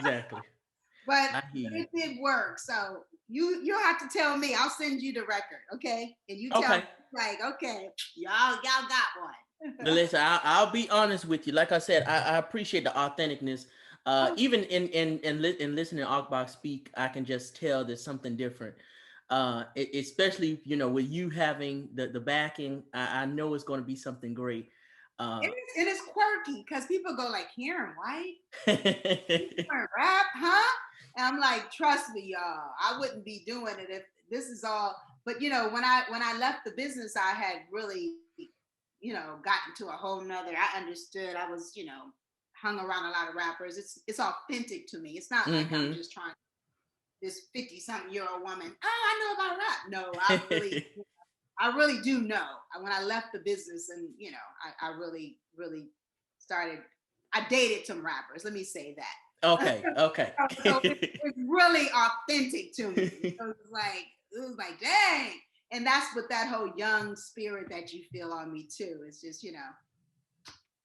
But I hear you. it did work. So you'll have to tell me. I'll send you the record, okay? And you tell me, Okay. like, okay, y'all got one. Now listen, I'll be honest with you. Like I said, I appreciate the authenticness. Even in listening to Akbar speak, I can just tell there's something different. Especially with you having the backing, I know it's going to be something great. It is quirky because people go like, Karyn White, rap, huh? And I'm like, trust me, y'all, I wouldn't be doing it if this is all. But when I left the business, I had really, gotten to a whole nother. I understood. I was, hung around a lot of rappers. It's authentic to me. It's not like I'm just trying this 50-something-year-old woman. Oh, I know about rap. No, I really do know. When I left the business, and I really, really started. I dated some rappers. Let me say that. Okay. So it's really authentic to me. So it was like, dang. And that's what that whole young spirit that you feel on me too. It's just,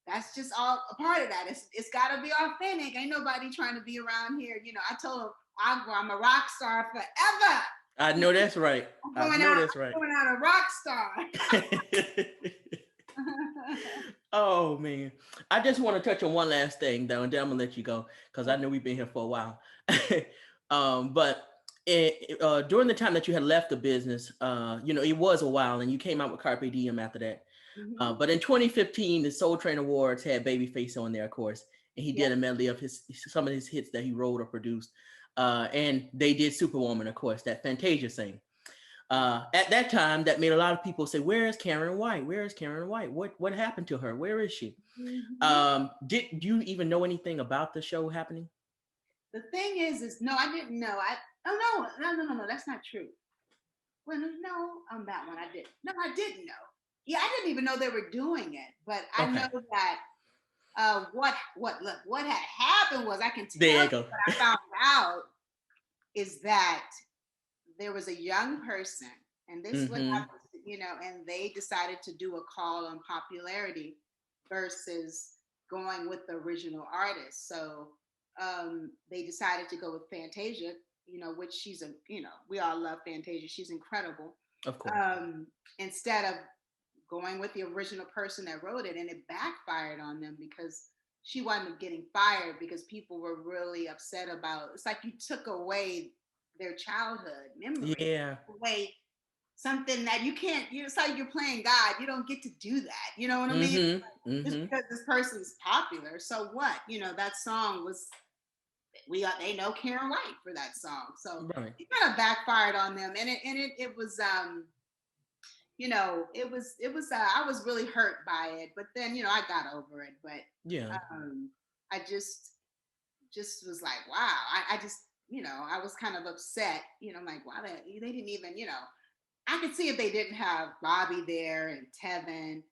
that's just all a part of that. It's got to be authentic. Ain't nobody trying to be around here. I told him, I'm a rock star forever. I know that's right. I'm going out a rock star. Oh man, I just want to touch on one last thing though, and then I'm gonna let you go because I know we've been here for a while. But during the time that you had left the business, it was a while, and you came out with Carpe Diem after that. Mm-hmm. But in 2015, the Soul Train Awards had Babyface on there, of course, and he did a medley of some of his hits that he wrote or produced. And they did Superwoman, of course, that Fantasia thing. At that time, that made a lot of people say, "Where is Karyn White? Where is Karyn White? What happened to her? Where is she?" Mm-hmm. Did you even know anything about the show happening? The thing is no, I didn't know. No, that's not true. Well, no, on that one I didn't. No, I didn't know. Yeah, I didn't even know they were doing it. But I know that what had happened was, I can tell There you you go. what I found out is that there was a young person, and this what Mm-hmm. happens, and they decided to do a call on popularity versus going with the original artist. So they decided to go with Fantasia, which she's we all love Fantasia. She's incredible. Of course. Instead of going with the original person that wrote it, and it backfired on them because she wound up getting fired because people were really upset about. It's like you took away their childhood memory, Yeah. away something that you can't. It's like you're playing God. You don't get to do that. You know what I mean? Mm-hmm. Just Mm-hmm. because this person's popular, so what? That song was. They know Karyn White for that song, so Right. it kind of backfired on them, and it was I was really hurt by it, but then, I got over it. But Yeah. I just was like, wow, I just, I was kind of upset, I'm like, wow, they didn't even, I could see if they didn't have Bobby there and Tevin,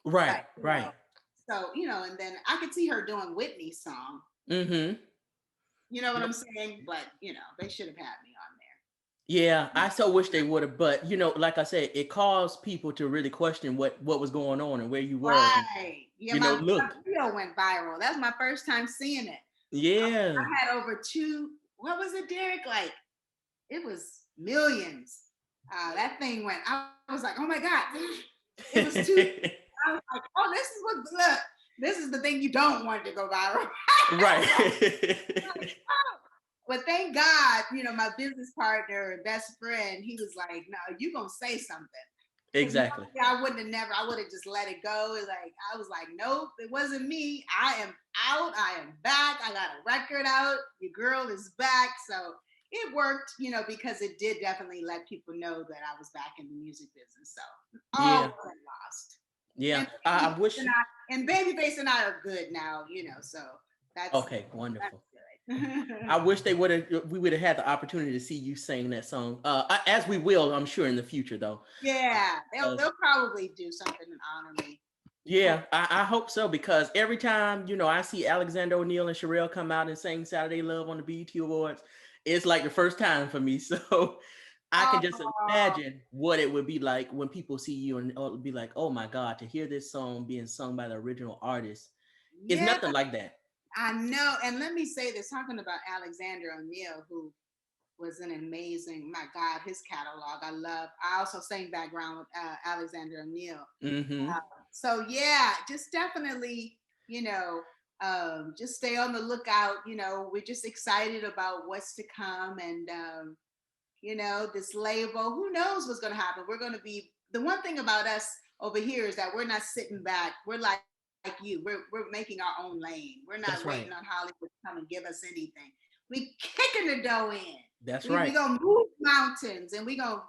but, Right. Right. so, and then I could see her doing Whitney's song, Mm-hmm. you know what I'm saying? But, they should have had me on Yeah, I so wish they would have, but like I said, it caused people to really question what was going on and where you there. were. And Right. Yeah, my look, video went viral. That was my first time seeing it. yeah, I had over what was it, Derek? Like, it was millions. That thing went, I was like, oh my God, it was too, I was like, oh, look, this is the thing you don't want to go viral. right. But thank God, my business partner and best friend, he was like, no, you gonna say something. Exactly. I would have just let it go. Like, I was like, nope, it wasn't me. I am out. I am back. I got a record out. Your girl is back. So it worked, because it did definitely let people know that I was back in the music business. So all Yeah. wasn't lost. Yeah. And I wish. Babyface and I are good now, so that's Okay, wonderful. That's I good. wish we would have had the opportunity to see you sing that song. As we will, I'm sure, in the future, though. Yeah, they'll probably do something to honor me. Yeah, I hope so, because every time, I see Alexander O'Neal and Sherelle come out and sing Saturday Love on the BET Awards, it's like the first time for me. So I can just imagine what it would be like when people see you and be like, oh my God, to hear this song being sung by the original artist is Yeah, nothing like that. I know. And let me say this, talking about Alexander O'Neal, who was an amazing, my God, his catalog. I also sang background with Alexander O'Neal. Mm-hmm. So yeah, just definitely, just stay on the lookout. We're just excited about what's to come. And, this label, who knows what's going to happen. We're going to be, the one thing about us over here is that we're not sitting back. We're like you. We're making our own lane. We're not That's waiting right. on Hollywood to come and give us anything. We kicking the dough in. That's We right. gonna move mountains, and we gonna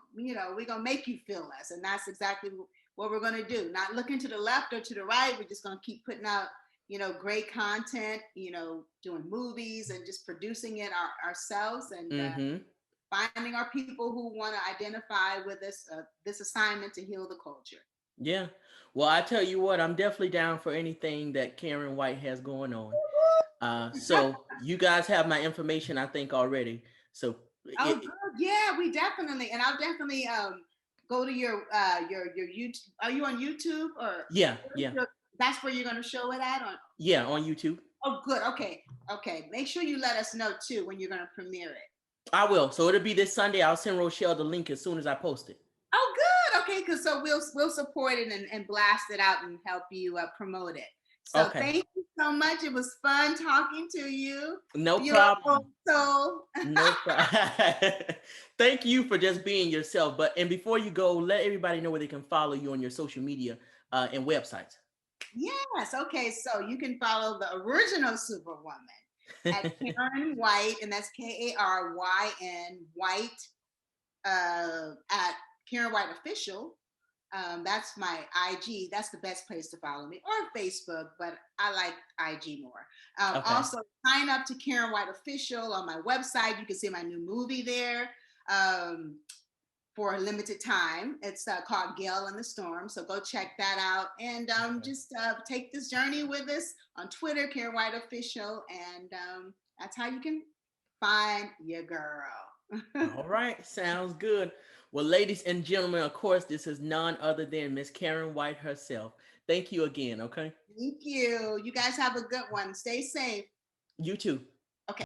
make you feel us, and that's exactly what we're gonna do. Not looking to the left or to the right. We're just gonna keep putting out great content. Doing movies and just producing it ourselves, and Mm-hmm. finding our people who want to identify with this assignment to heal the culture. Yeah. Well, I tell you what, I'm definitely down for anything that Karyn White has going on. So you guys have my information, I think, already. So Oh, good. Yeah, we definitely, and I'll definitely go to your YouTube. Are you on YouTube or? Yeah. That's where you're gonna show it at on. Yeah, on YouTube. Oh, good. Okay. Make sure you let us know too when you're gonna premiere it. I will. So it'll be this Sunday. I'll send Rochelle the link as soon as I post it. Oh, good. Okay, because so we'll support it and blast it out and help you promote it. So Okay. thank you so much. It was fun talking to you. No Beautiful problem. soul. No problem. Thank you for just being yourself. And before you go, let everybody know where they can follow you on your social media and websites. Yes. Okay. So you can follow the original Superwoman at Karyn White, and that's Karyn White at Karyn White Official. That's my IG. That's the best place to follow me, or Facebook, but I like IG more. Okay. Also, sign up to Karyn White Official on my website. You can see my new movie there for a limited time. It's called Gale in the Storm. So go check that out, and just take this journey with us on Twitter, Karyn White Official, and that's how you can find your girl. All right, sounds good. Well, ladies and gentlemen, of course, this is none other than Miss Karyn White herself. Thank you again, okay? Thank you. You guys have a good one. Stay safe. You too. Okay.